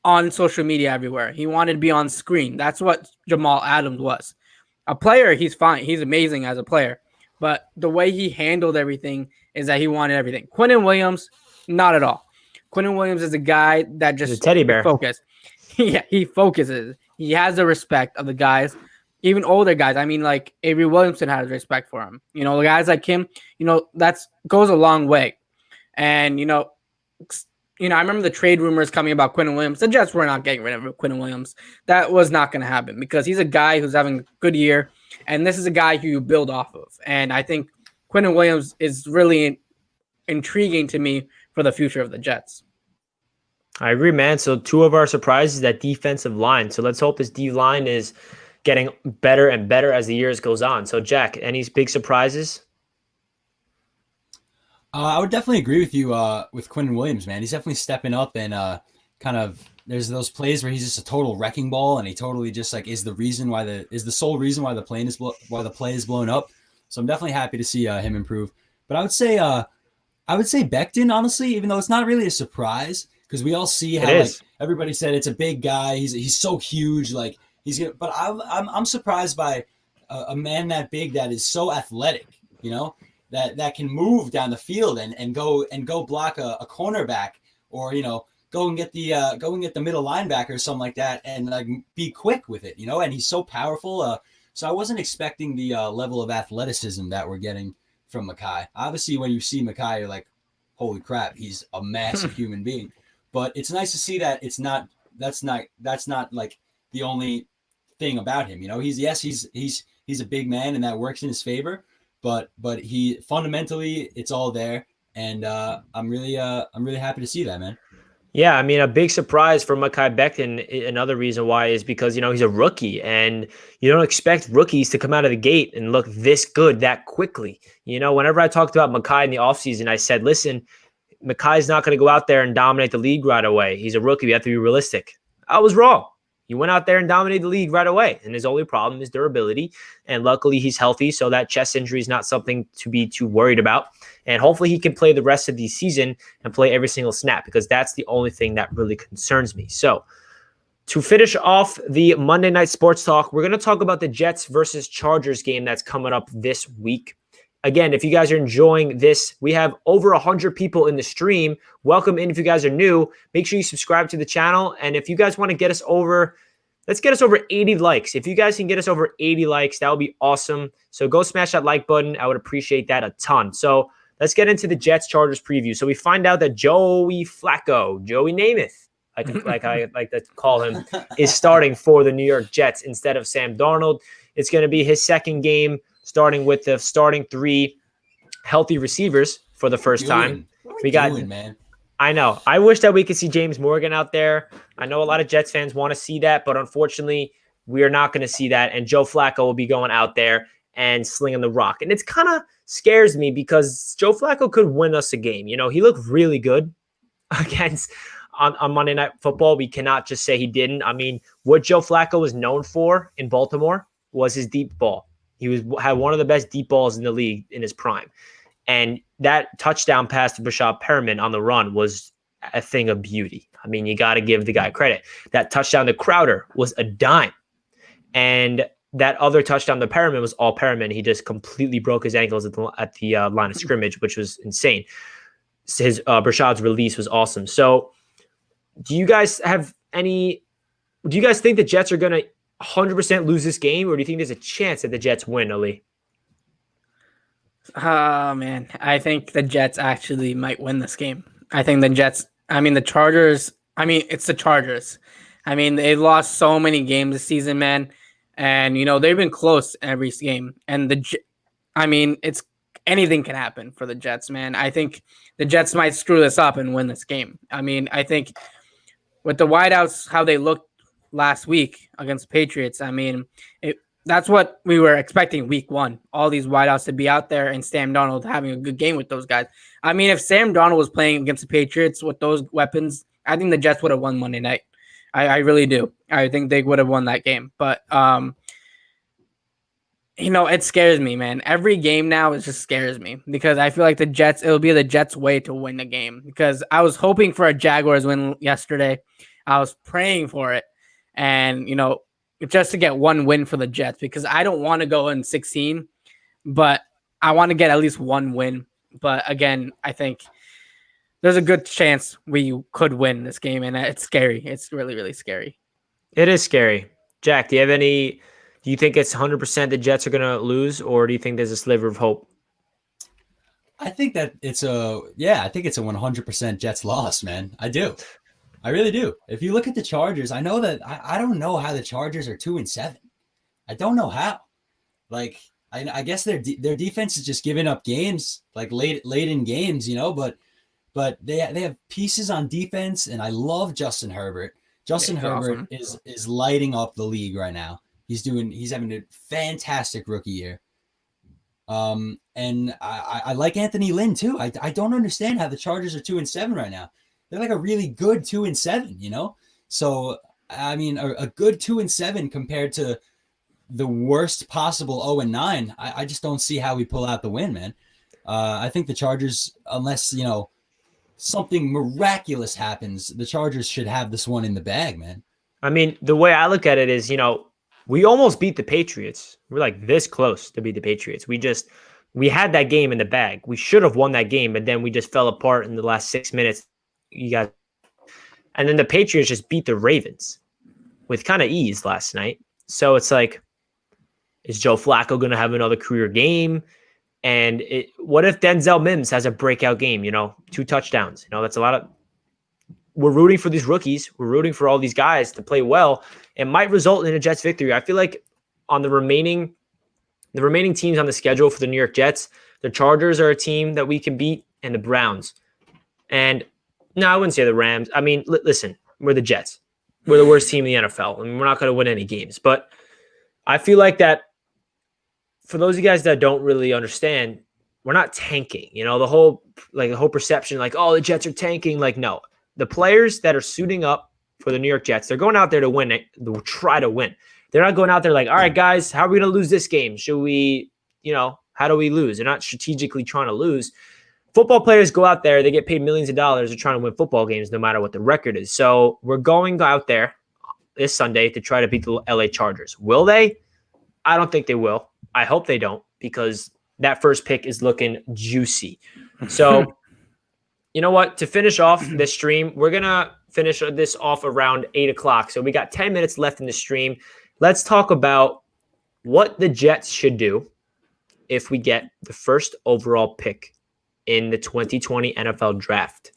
on social media everywhere. He wanted to be on screen. That's what Jamal Adams was. A player, he's fine. He's amazing as a player. But the way he handled everything is that he wanted everything. Quentin Williams, not at all. Quentin Williams is a guy that just He's a teddy bear. Focus. Yeah, he focuses. He has the respect of the guys, even older guys. I mean, like Avery Williamson has respect for him. The guys like him, that goes a long way. And I remember the trade rumors coming about Quentin Williams. The Jets were not getting rid of Quentin Williams. That was not going to happen because he's a guy who's having a good year, and this is a guy who you build off of. And I think Quentin Williams is really intriguing to me for the future of the Jets. I agree, man. So 2 of our surprises, that defensive line. So let's hope this D line is getting better and better as the years goes on. So Jack, any big surprises? I would definitely agree with you with Quentin Williams, man. He's definitely stepping up, and there's those plays where he's just a total wrecking ball, and he totally just like is the sole reason why the play is blown up. So I'm definitely happy to see him improve. But I would say Becton, honestly, even though it's not really a surprise, because we all see how like everybody said it's a big guy. He's so huge, like he's gonna. But I'm surprised by a man that big that is so athletic, that can move down the field and go block a cornerback, or go and get the middle linebacker or something like that, and like be quick with it, and he's so powerful. So I wasn't expecting the level of athleticism that we're getting from Mekhi. Obviously, when you see Mekhi, you're like, holy crap, he's a massive human being. But it's nice to see that that's not like the only thing about him. He's a big man, and that works in his favor. But he fundamentally, it's all there, and I'm really happy to see that, man. Yeah, I mean, a big surprise for Mekhi Becton. Another reason why is because he's a rookie, and you don't expect rookies to come out of the gate and look this good that quickly. Whenever I talked about Mekhi in the offseason, I said, listen, Mekhi's not going to go out there and dominate the league right away. He's a rookie. We have to be realistic. I was wrong. He went out there and dominated the league right away. And his only problem is durability. And luckily he's healthy, so that chest injury is not something to be too worried about. And hopefully he can play the rest of the season and play every single snap, because that's the only thing that really concerns me. So to finish off the Monday Night Sports Talk, we're going to talk about the Jets versus Chargers game that's coming up this week. Again, if you guys are enjoying this, we have over 100 people in the stream. Welcome in if you guys are new. Make sure you subscribe to the channel. And if you guys want to get us over, let's get us over 80 likes. If you guys can get us over 80 likes, that would be awesome. So go smash that like button. I would appreciate that a ton. So let's get into the Jets-Chargers preview. So we find out that Joey Namath, like I like to call him, is starting for the New York Jets instead of Sam Darnold. It's going to be his second game starting with the starting 3 healthy receivers for the first time. We got, man. I know. I wish that we could see James Morgan out there. I know a lot of Jets fans want to see that, but unfortunately, we are not going to see that. And Joe Flacco will be going out there and slinging the rock. And it's kind of scares me because Joe Flacco could win us a game. You know, he looked really good against on Monday Night Football. We cannot just say he didn't. I mean, what Joe Flacco was known for in Baltimore was his deep ball. He had one of the best deep balls in the league in his prime. And that touchdown pass to Brashad Perriman on the run was a thing of beauty. I mean, you got to give the guy credit. That touchdown to Crowder was a dime. And that other touchdown to Perriman was all Perriman. He just completely broke his ankles at the line of scrimmage, which was insane. His Brashad's release was awesome. So do you guys think the Jets are going to 100% lose this game, or do you think there's a chance that the Jets win, Ali? Oh, man. I think the Jets actually might win this game. I think the Chargers, it's the Chargers. They lost so many games this season, man. And, they've been close every game. And it's anything can happen for the Jets, man. I think the Jets might screw this up and win this game. I think with the wideouts, how they looked last week against Patriots, that's what we were expecting week 1. All these wideouts to be out there and Sam Darnold having a good game with those guys. If Sam Darnold was playing against the Patriots with those weapons, I think the Jets would have won Monday night. I really do. I think they would have won that game. But, it scares me, man. Every game now, it just scares me because I feel like it'll be the Jets' way to win the game because I was hoping for a Jaguars win yesterday. I was praying for it. And, just to get one win for the Jets because I don't want to go in 16, but I want to get at least one win. But again, I think there's a good chance we could win this game, and it's scary. It's really, really scary. It is scary. Jack, do you think it's 100% the Jets are going to lose, or do you think there's a sliver of hope? I think that it's a 100% Jets loss, man. I do. I really do. If you look at the Chargers, I know that I don't know how the Chargers are 2-7. I don't know how. Like, I guess their defense is just giving up games, like late in games, but they have pieces on defense, and I love Justin Herbert. Justin Herbert awesome. is lighting up the league right now. He's having a fantastic rookie year. And I like Anthony Lynn too. I don't understand how the Chargers are 2-7 right now. They're like a really good 2-7, So a good 2-7 compared to the worst possible 0-9. I just don't see how we pull out the win, man. I think the Chargers, unless something miraculous happens, the Chargers should have this one in the bag, man. The way I look at it is, we almost beat the Patriots. We're like this close to beat the Patriots. We had that game in the bag. We should have won that game, but then we just fell apart in the last 6 minutes. And then the Patriots just beat the Ravens with kind of ease last night. So it's like, is Joe Flacco going to have another career game? And what if Denzel Mims has a breakout game, 2 touchdowns? That's a lot of – we're rooting for these rookies. We're rooting for all these guys to play well. It might result in a Jets victory. I feel like on the remaining teams on the schedule for the New York Jets, the Chargers are a team that we can beat, and the Browns. And no, I wouldn't say the Rams. Listen, we're the Jets. We're the worst team in the NFL, and we're not going to win any games. But I feel like that for those of you guys that don't really understand, we're not tanking. The whole perception, the Jets are tanking. No, the players that are suiting up for the New York Jets, they're going out there to win it. They'll try to win. They're not going out there like, all right, guys, how are we going to lose this game? Should we, how do we lose? They're not strategically trying to lose. Football players go out there, they get paid millions of dollars. They're trying to win football games no matter what the record is. So we're going out there this Sunday to try to beat the LA Chargers. Will they? I don't think they will. I hope they don't because that first pick is looking juicy. So you know what? To finish off this stream, we're going to finish this off around 8 o'clock. So we got 10 minutes left in the stream. Let's talk about what the Jets should do if we get the first overall pick in the 2020 NFL draft.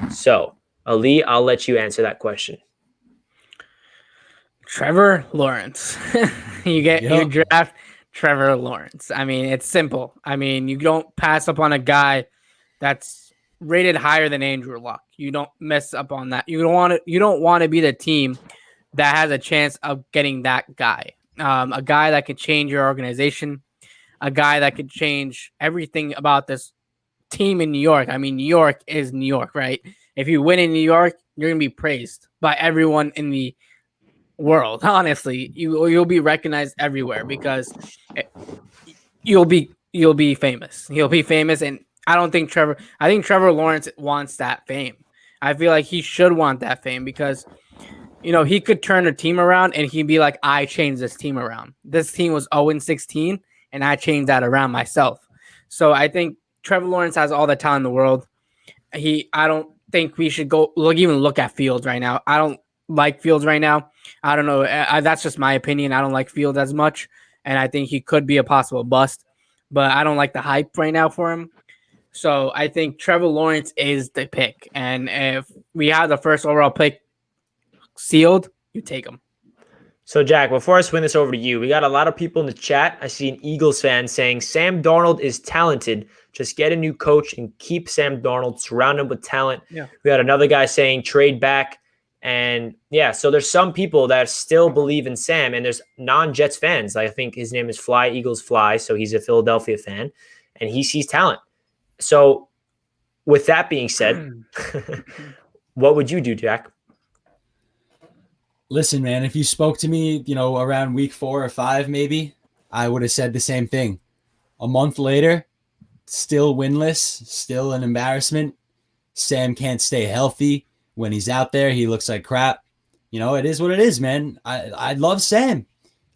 So, Ali, I'll let you answer that question. Trevor Lawrence. You draft Trevor Lawrence. I mean, it's simple. I mean, you don't pass up on a guy that's rated higher than Andrew Luck. You don't mess up on that. You don't want to be the team that has a chance of getting that guy. A guy that could change your organization, a guy that could change everything about this team in New York. I mean, New York is New York, right? If you win in New York, you're going to be praised by everyone in the world. Honestly, you'll be recognized everywhere because you'll be famous. He'll be famous, and I think Trevor Lawrence wants that fame. I feel like he should want that fame because he could turn a team around and he'd be like, I changed this team around. This team was 0-16 and I changed that around myself. So I think Trevor Lawrence has all the talent in the world. I don't think we should even look at Fields right now. I don't like Fields right now. I don't know. That's just my opinion. I don't like Fields as much. And I think he could be a possible bust, but I don't like the hype right now for him. So I think Trevor Lawrence is the pick. And if we have the first overall pick sealed, you take him. So, Jack, before I swing this over to you, we got a lot of people in the chat. I see an Eagles fan saying Sam Darnold is talented. Just get a new coach and keep Sam Darnold, surround him with talent. Yeah. We had another guy saying trade back. And yeah, so there's some people that still believe in Sam, and there's non-Jets fans. I think his name is Fly Eagles Fly, so he's a Philadelphia fan, and he sees talent. So with that being said, what would you do, Jack? Listen, man, if you spoke to me, around week 4 or 5, maybe, I would have said the same thing. A month later, still winless, still an embarrassment. Sam can't stay healthy. When he's out there, he looks like crap. It is what it is, man. I love Sam.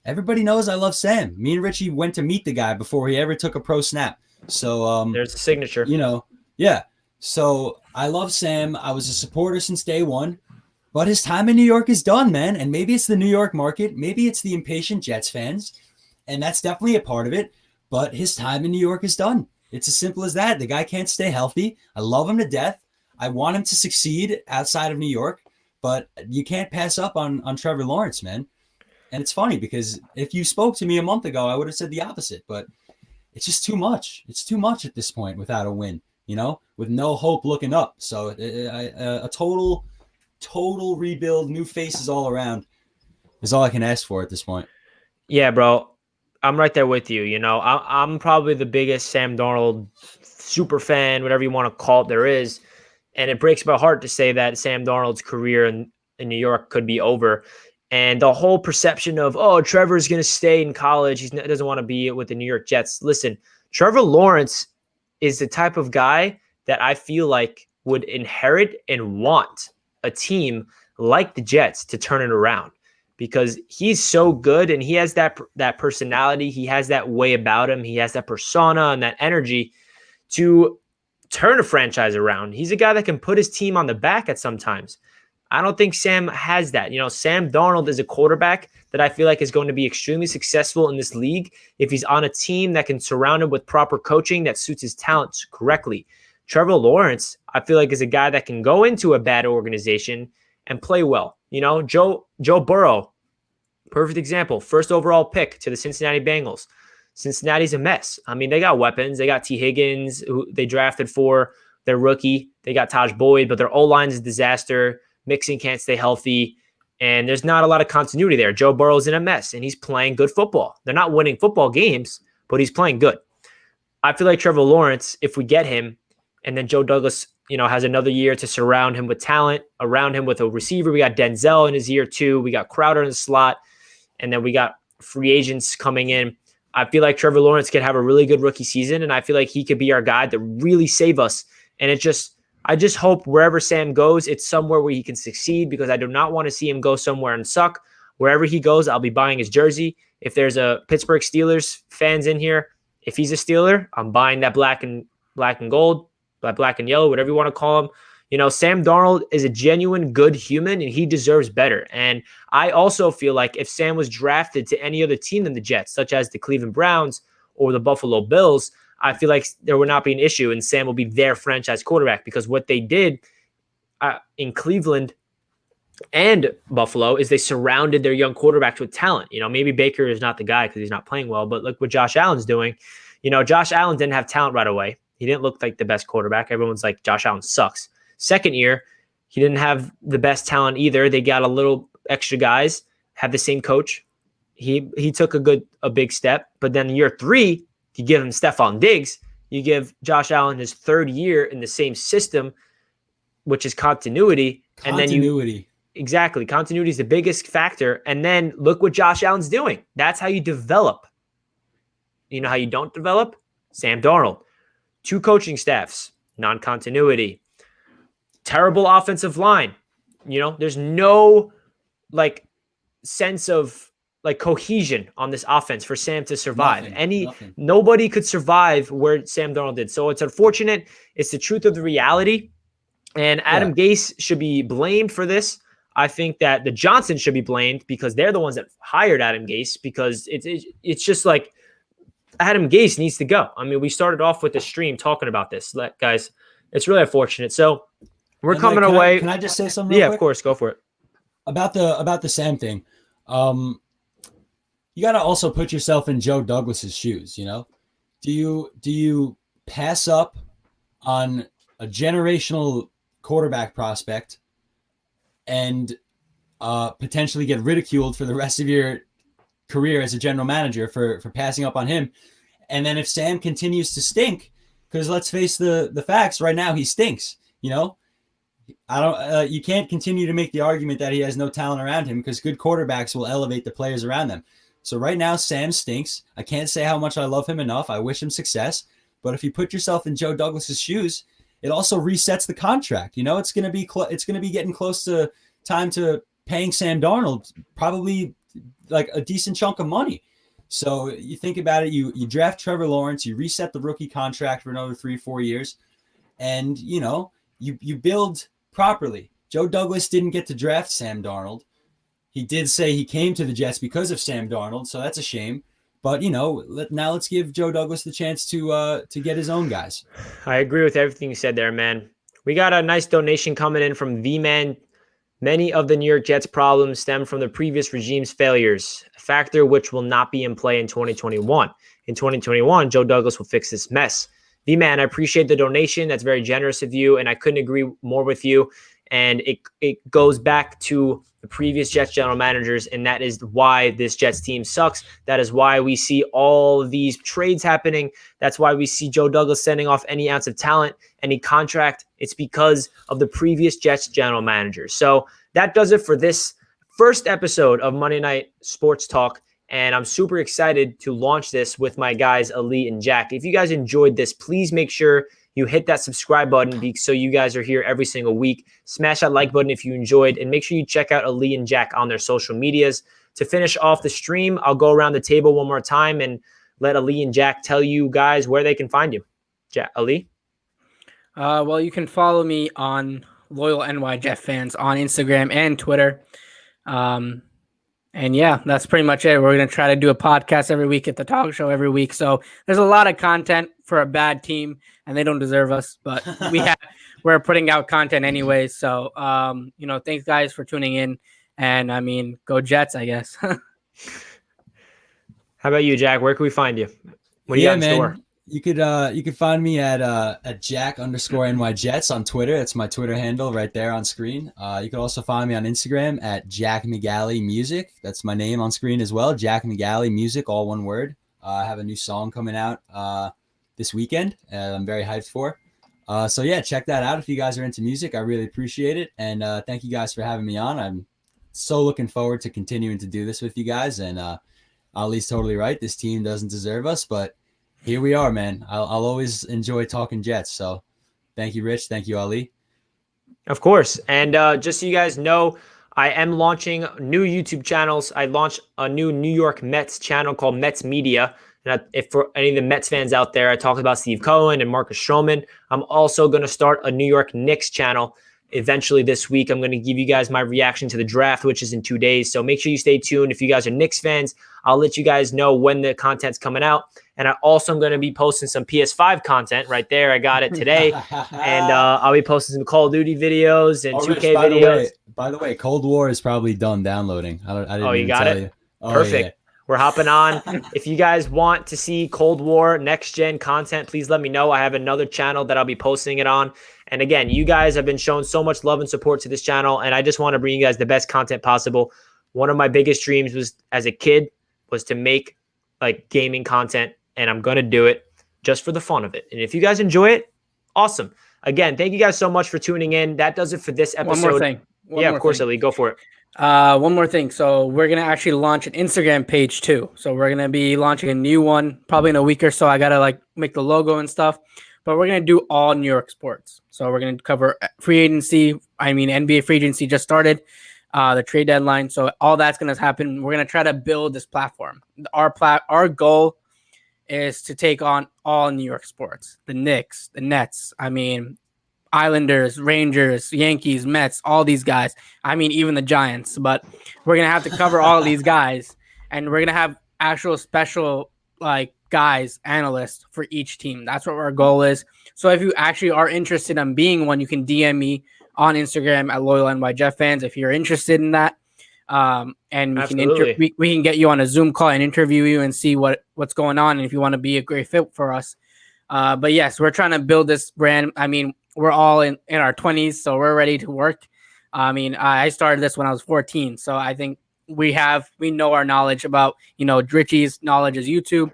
Everybody knows I love Sam. Me and Richie went to meet the guy before he ever took a pro snap. So there's a signature. Yeah. So I love Sam. I was a supporter since day one. But his time in New York is done, man. And maybe it's the New York market. Maybe it's the impatient Jets fans. And that's definitely a part of it. But his time in New York is done. It's as simple as that. The guy can't stay healthy. I love him to death. I want him to succeed outside of New York. But you can't pass up on Trevor Lawrence, man. And it's funny because if you spoke to me a month ago, I would have said the opposite. But it's just too much. It's too much at this point without a win, with no hope looking up. So a total rebuild, new faces all around is all I can ask for at this point. Yeah, bro. I'm right there with you. I'm probably the biggest Sam Darnold super fan, whatever you want to call it, there is. And it breaks my heart to say that Sam Darnold's career in New York could be over. And the whole perception of, Trevor's going to stay in college. He doesn't want to be with the New York Jets. Listen, Trevor Lawrence is the type of guy that I feel like would inherit and want a team like the Jets to turn it around because he's so good and he has that personality. He has that way about him. He has that persona and that energy to turn a franchise around. He's a guy that can put his team on the back at sometimes. I don't think Sam has that. Sam Darnold is a quarterback that I feel like is going to be extremely successful in this league if he's on a team that can surround him with proper coaching that suits his talents correctly. Trevor Lawrence, I feel like, is a guy that can go into a bad organization and play well. Joe Burrow, perfect example. First overall pick to the Cincinnati Bengals. Cincinnati's a mess. I mean, they got weapons. They got T. Higgins, who they drafted for their rookie. They got Taj Boyd, but their O-line is a disaster. Mixon can't stay healthy. And there's not a lot of continuity there. Joe Burrow's in a mess, and he's playing good football. They're not winning football games, but he's playing good. I feel like Trevor Lawrence, if we get him, and then Joe Douglas, has another year to surround him with talent, around him with a receiver. We got Denzel in his year 2. We got Crowder in the slot. And then we got free agents coming in. I feel like Trevor Lawrence could have a really good rookie season, and I feel like he could be our guy to really save us. And I just hope wherever Sam goes, it's somewhere where he can succeed because I do not want to see him go somewhere and suck. Wherever he goes, I'll be buying his jersey. If there's a Pittsburgh Steelers fans in here, if he's a Steeler, I'm buying that black and gold, black and yellow, whatever you want to call him. Sam Darnold is a genuine good human, and he deserves better. And I also feel like if Sam was drafted to any other team than the Jets, such as the Cleveland Browns or the Buffalo Bills, I feel like there would not be an issue, and Sam will be their franchise quarterback because what they did in Cleveland and Buffalo is they surrounded their young quarterbacks with talent. Maybe Baker is not the guy because he's not playing well, but look what Josh Allen's doing. Josh Allen didn't have talent right away. He didn't look like the best quarterback. Everyone's like, Josh Allen sucks. Second year, he didn't have the best talent either. They got a little extra guys, have the same coach. He took a big step. But then year 3, you give him Stephon Diggs. You give Josh Allen his 3rd year in the same system, which is continuity. Exactly. Continuity is the biggest factor. And then look what Josh Allen's doing. That's how you develop. You know how you don't develop? Sam Darnold. 2 coaching staffs, non-continuity, terrible offensive line. There's no sense of cohesion on this offense for Sam to survive. Nothing. Nobody could survive where Sam Darnold did. So it's unfortunate. It's the truth of the reality. And Adam Gase should be blamed for this. I think that the Johnsons should be blamed because they're the ones that hired Adam Gase, because it's just like Adam Gase needs to go. I mean, we started off with the stream talking about this. Guys, it's really unfortunate. So we're coming away. Can I just say something? Yeah, of course. Go for it. About the Sam thing. You got to also put yourself in Joe Douglas's shoes. Do you pass up on a generational quarterback prospect and potentially get ridiculed for the rest of your career as a general manager for passing up on him? And then if Sam continues to stink, because let's face the facts, right now he stinks. You can't continue to make the argument that he has no talent around him, because good quarterbacks will elevate the players around them. So right now Sam stinks. I can't say how much I love him enough. I wish him success. But if you put yourself in Joe Douglas's shoes, it also resets the contract. It's going to be getting close to time to paying Sam Darnold probably like a decent chunk of money. So you think about it, you draft Trevor Lawrence, you reset the rookie contract for another 3-4 years, and you build properly. Joe Douglas didn't get to draft Sam Darnold. He did say he came to the Jets because of Sam Darnold, so that's a shame. But now let's give Joe Douglas the chance to get his own guys. I agree with everything you said there, man. We got a nice donation coming in from V-Man. Many of the New York Jets' problems stem from the previous regime's failures, a factor which will not be in play in 2021. In 2021, Joe Douglas will fix this mess. V-Man, I appreciate the donation. That's very generous of you, and I couldn't agree more with you. And it goes back to the previous Jets general managers, and that is why this Jets team sucks. That is why we see all of these trades happening. That's why we see Joe Douglas sending off any ounce of talent, any contract. It's because of the previous Jets general managers. So that does it for this first episode of Monday Night Sports Talk, and I'm super excited to launch this with my guys, Ali and Jack. If you guys enjoyed this, please make sure you hit that subscribe button so you guys are here every single week. Smash that like button if you enjoyed, and make sure you check out Ali and Jack on their social medias. To finish off the stream, I'll go around the table one more time and let Ali and Jack tell you guys where they can find you. Ali? Well, you can follow me on Loyal NY Jet Fans on Instagram and Twitter. And yeah, that's pretty much it. We're going to try to do a podcast every week at the talk show every week. So there's a lot of content for a bad team, and they don't deserve us, but we're putting out content anyways. So, thanks guys for tuning in, and go Jets, I guess. How about you, Jack? Where can we find you? What do you got in store? You could find me at Jack_NY Jets on Twitter. That's my Twitter handle right there on screen. You can also find me on Instagram at Jack McGalley Music. That's my name on screen as well. Jack McGalley Music, all one word. I have a new song coming out this weekend. I'm very hyped for. So yeah, check that out if you guys are into music. I really appreciate it, and thank you guys for having me on. I'm so looking forward to continuing to do this with you guys. And Ali's totally right. This team doesn't deserve us, but here we are, man. I'll always enjoy talking Jets. So thank you, Rich. Thank you, Ali. Of course. And just so you guys know, I am launching new YouTube channels. I launched a new New York Mets channel called Mets Media. And if for any of the Mets fans out there, I talked about Steve Cohen and Marcus Stroman. I'm also going to start a New York Knicks channel eventually this week. I'm going to give you guys my reaction to the draft, which is in 2 days. So make sure you stay tuned. If you guys are Knicks fans, I'll let you guys know when the content's coming out. And I also am going to be posting some PS5 content right there. I got it today. And I'll be posting some Call of Duty videos and 2K videos. By the way, Cold War is probably done downloading. I didn't you got tell it? You. Oh, Perfect. Yeah. We're hopping on. If you guys want to see Cold War next gen content, please let me know. I have another channel that I'll be posting it on. And again, you guys have been showing so much love and support to this channel, and I just want to bring you guys the best content possible. One of my biggest dreams was as a kid was to make like gaming content, and I'm going to do it just for the fun of it. And if you guys enjoy it, awesome. Again, thank you guys so much for tuning in. That does it for this episode. One more thing. Of course, Ali, go for it. One more thing. So we're going to actually launch an Instagram page too. So we're going to be launching a new one probably in a week or so. I got to like make the logo and stuff, but we're going to do all New York sports. So we're going to cover free agency. I mean, NBA free agency just started, the trade deadline. So all that's going to happen. We're going to try to build this platform. Our goal is to take on all New York sports, the Knicks, the Nets. I mean, Islanders, Rangers, Yankees, Mets, all these guys. I mean, even the Giants. But we're going to have to cover all of these guys. And we're going to have actual special like guys, analysts for each team. That's what our goal is. So if you actually are interested in being one, you can DM me on Instagram at LoyalNYJeffFans if you're interested in that. And we can get you on a Zoom call and interview you and see what's going on and if you want to be a great fit for us. But yes, we're trying to build this brand. I mean, we're all in our 20s, so we're ready to work. I mean, I started this when I was 14, so I think we know our knowledge about, Richie's knowledge is YouTube.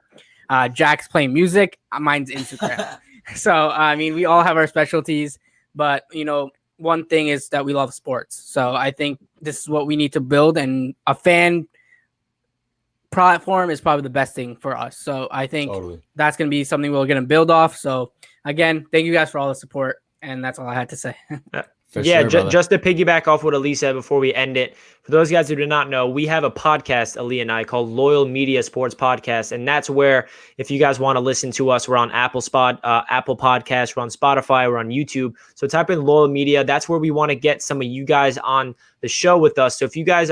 Jack's playing music. Mine's Instagram. So, I mean, we all have our specialties, but, one thing is that we love sports. So I think this is what we need to build, and a fan platform is probably the best thing for us. So I think that's going to be something we're going to build off. So again, thank you guys for all the support. And that's all I had to say. Just to piggyback off what Ali said before we end it, for those guys who do not know, we have a podcast, Ali and I, called Loyal Media Sports Podcast. And that's where, if you guys want to listen to us, we're on Apple Podcasts, we're on Spotify, we're on YouTube. So type in Loyal Media. That's where we want to get some of you guys on the show with us. So if you guys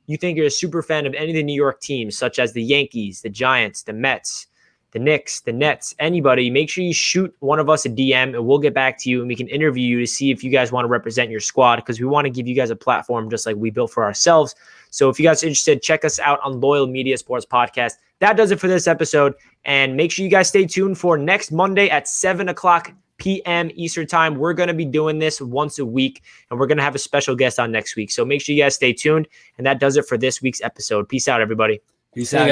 you think you're a super fan of any of the New York teams, such as the Yankees, the Giants, the Mets, the Knicks, the Nets, anybody, make sure you shoot one of us a DM and we'll get back to you and we can interview you to see if you guys want to represent your squad, because we want to give you guys a platform just like we built for ourselves. So if you guys are interested, check us out on Loyal Media Sports Podcast. That does it for this episode. And make sure you guys stay tuned for next Monday at 7:00 p.m. Eastern time. We're going to be doing this once a week and we're going to have a special guest on next week. So make sure you guys stay tuned. And that does it for this week's episode. Peace out, everybody. Peace out, guys.